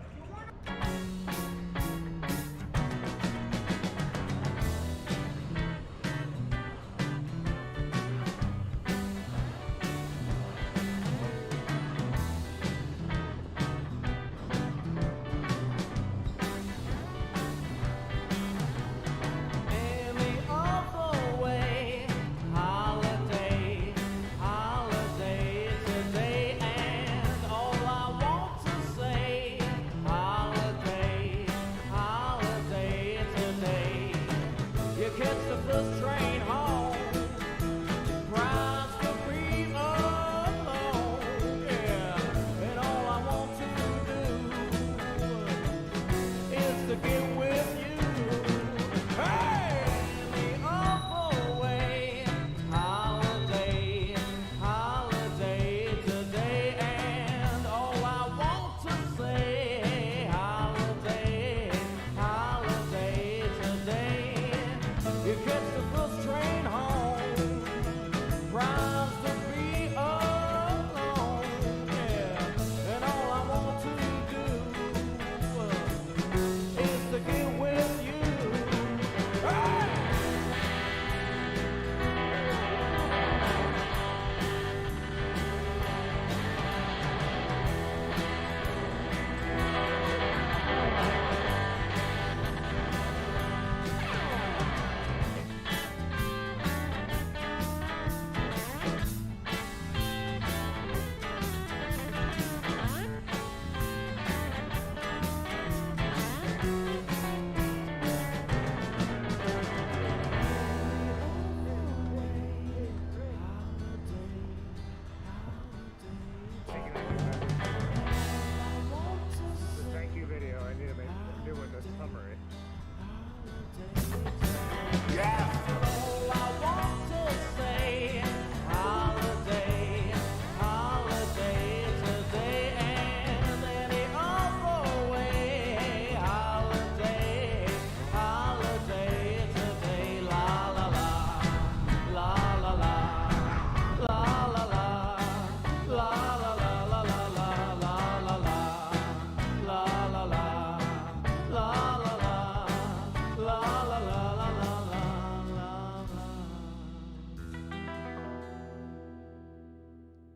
In the awful way, holiday, holiday today, and all I want to say, holiday, holiday today. You catch the first train home, drives to be alone, yeah, and all I want to do is to get with you. Hey, the awful way, holiday, holiday today, and all I want to say, holiday, holiday today. You catch the first train home, drives to be alone, yeah, and all I want to do is to get with you. Hey! Thank you video. I need to make a new one this summary. All I want to say, holiday, holiday today, and any other way, holiday, holiday today, la la la, la la la, la la la, la la la la la la la la la, la la la, la la la, la la la.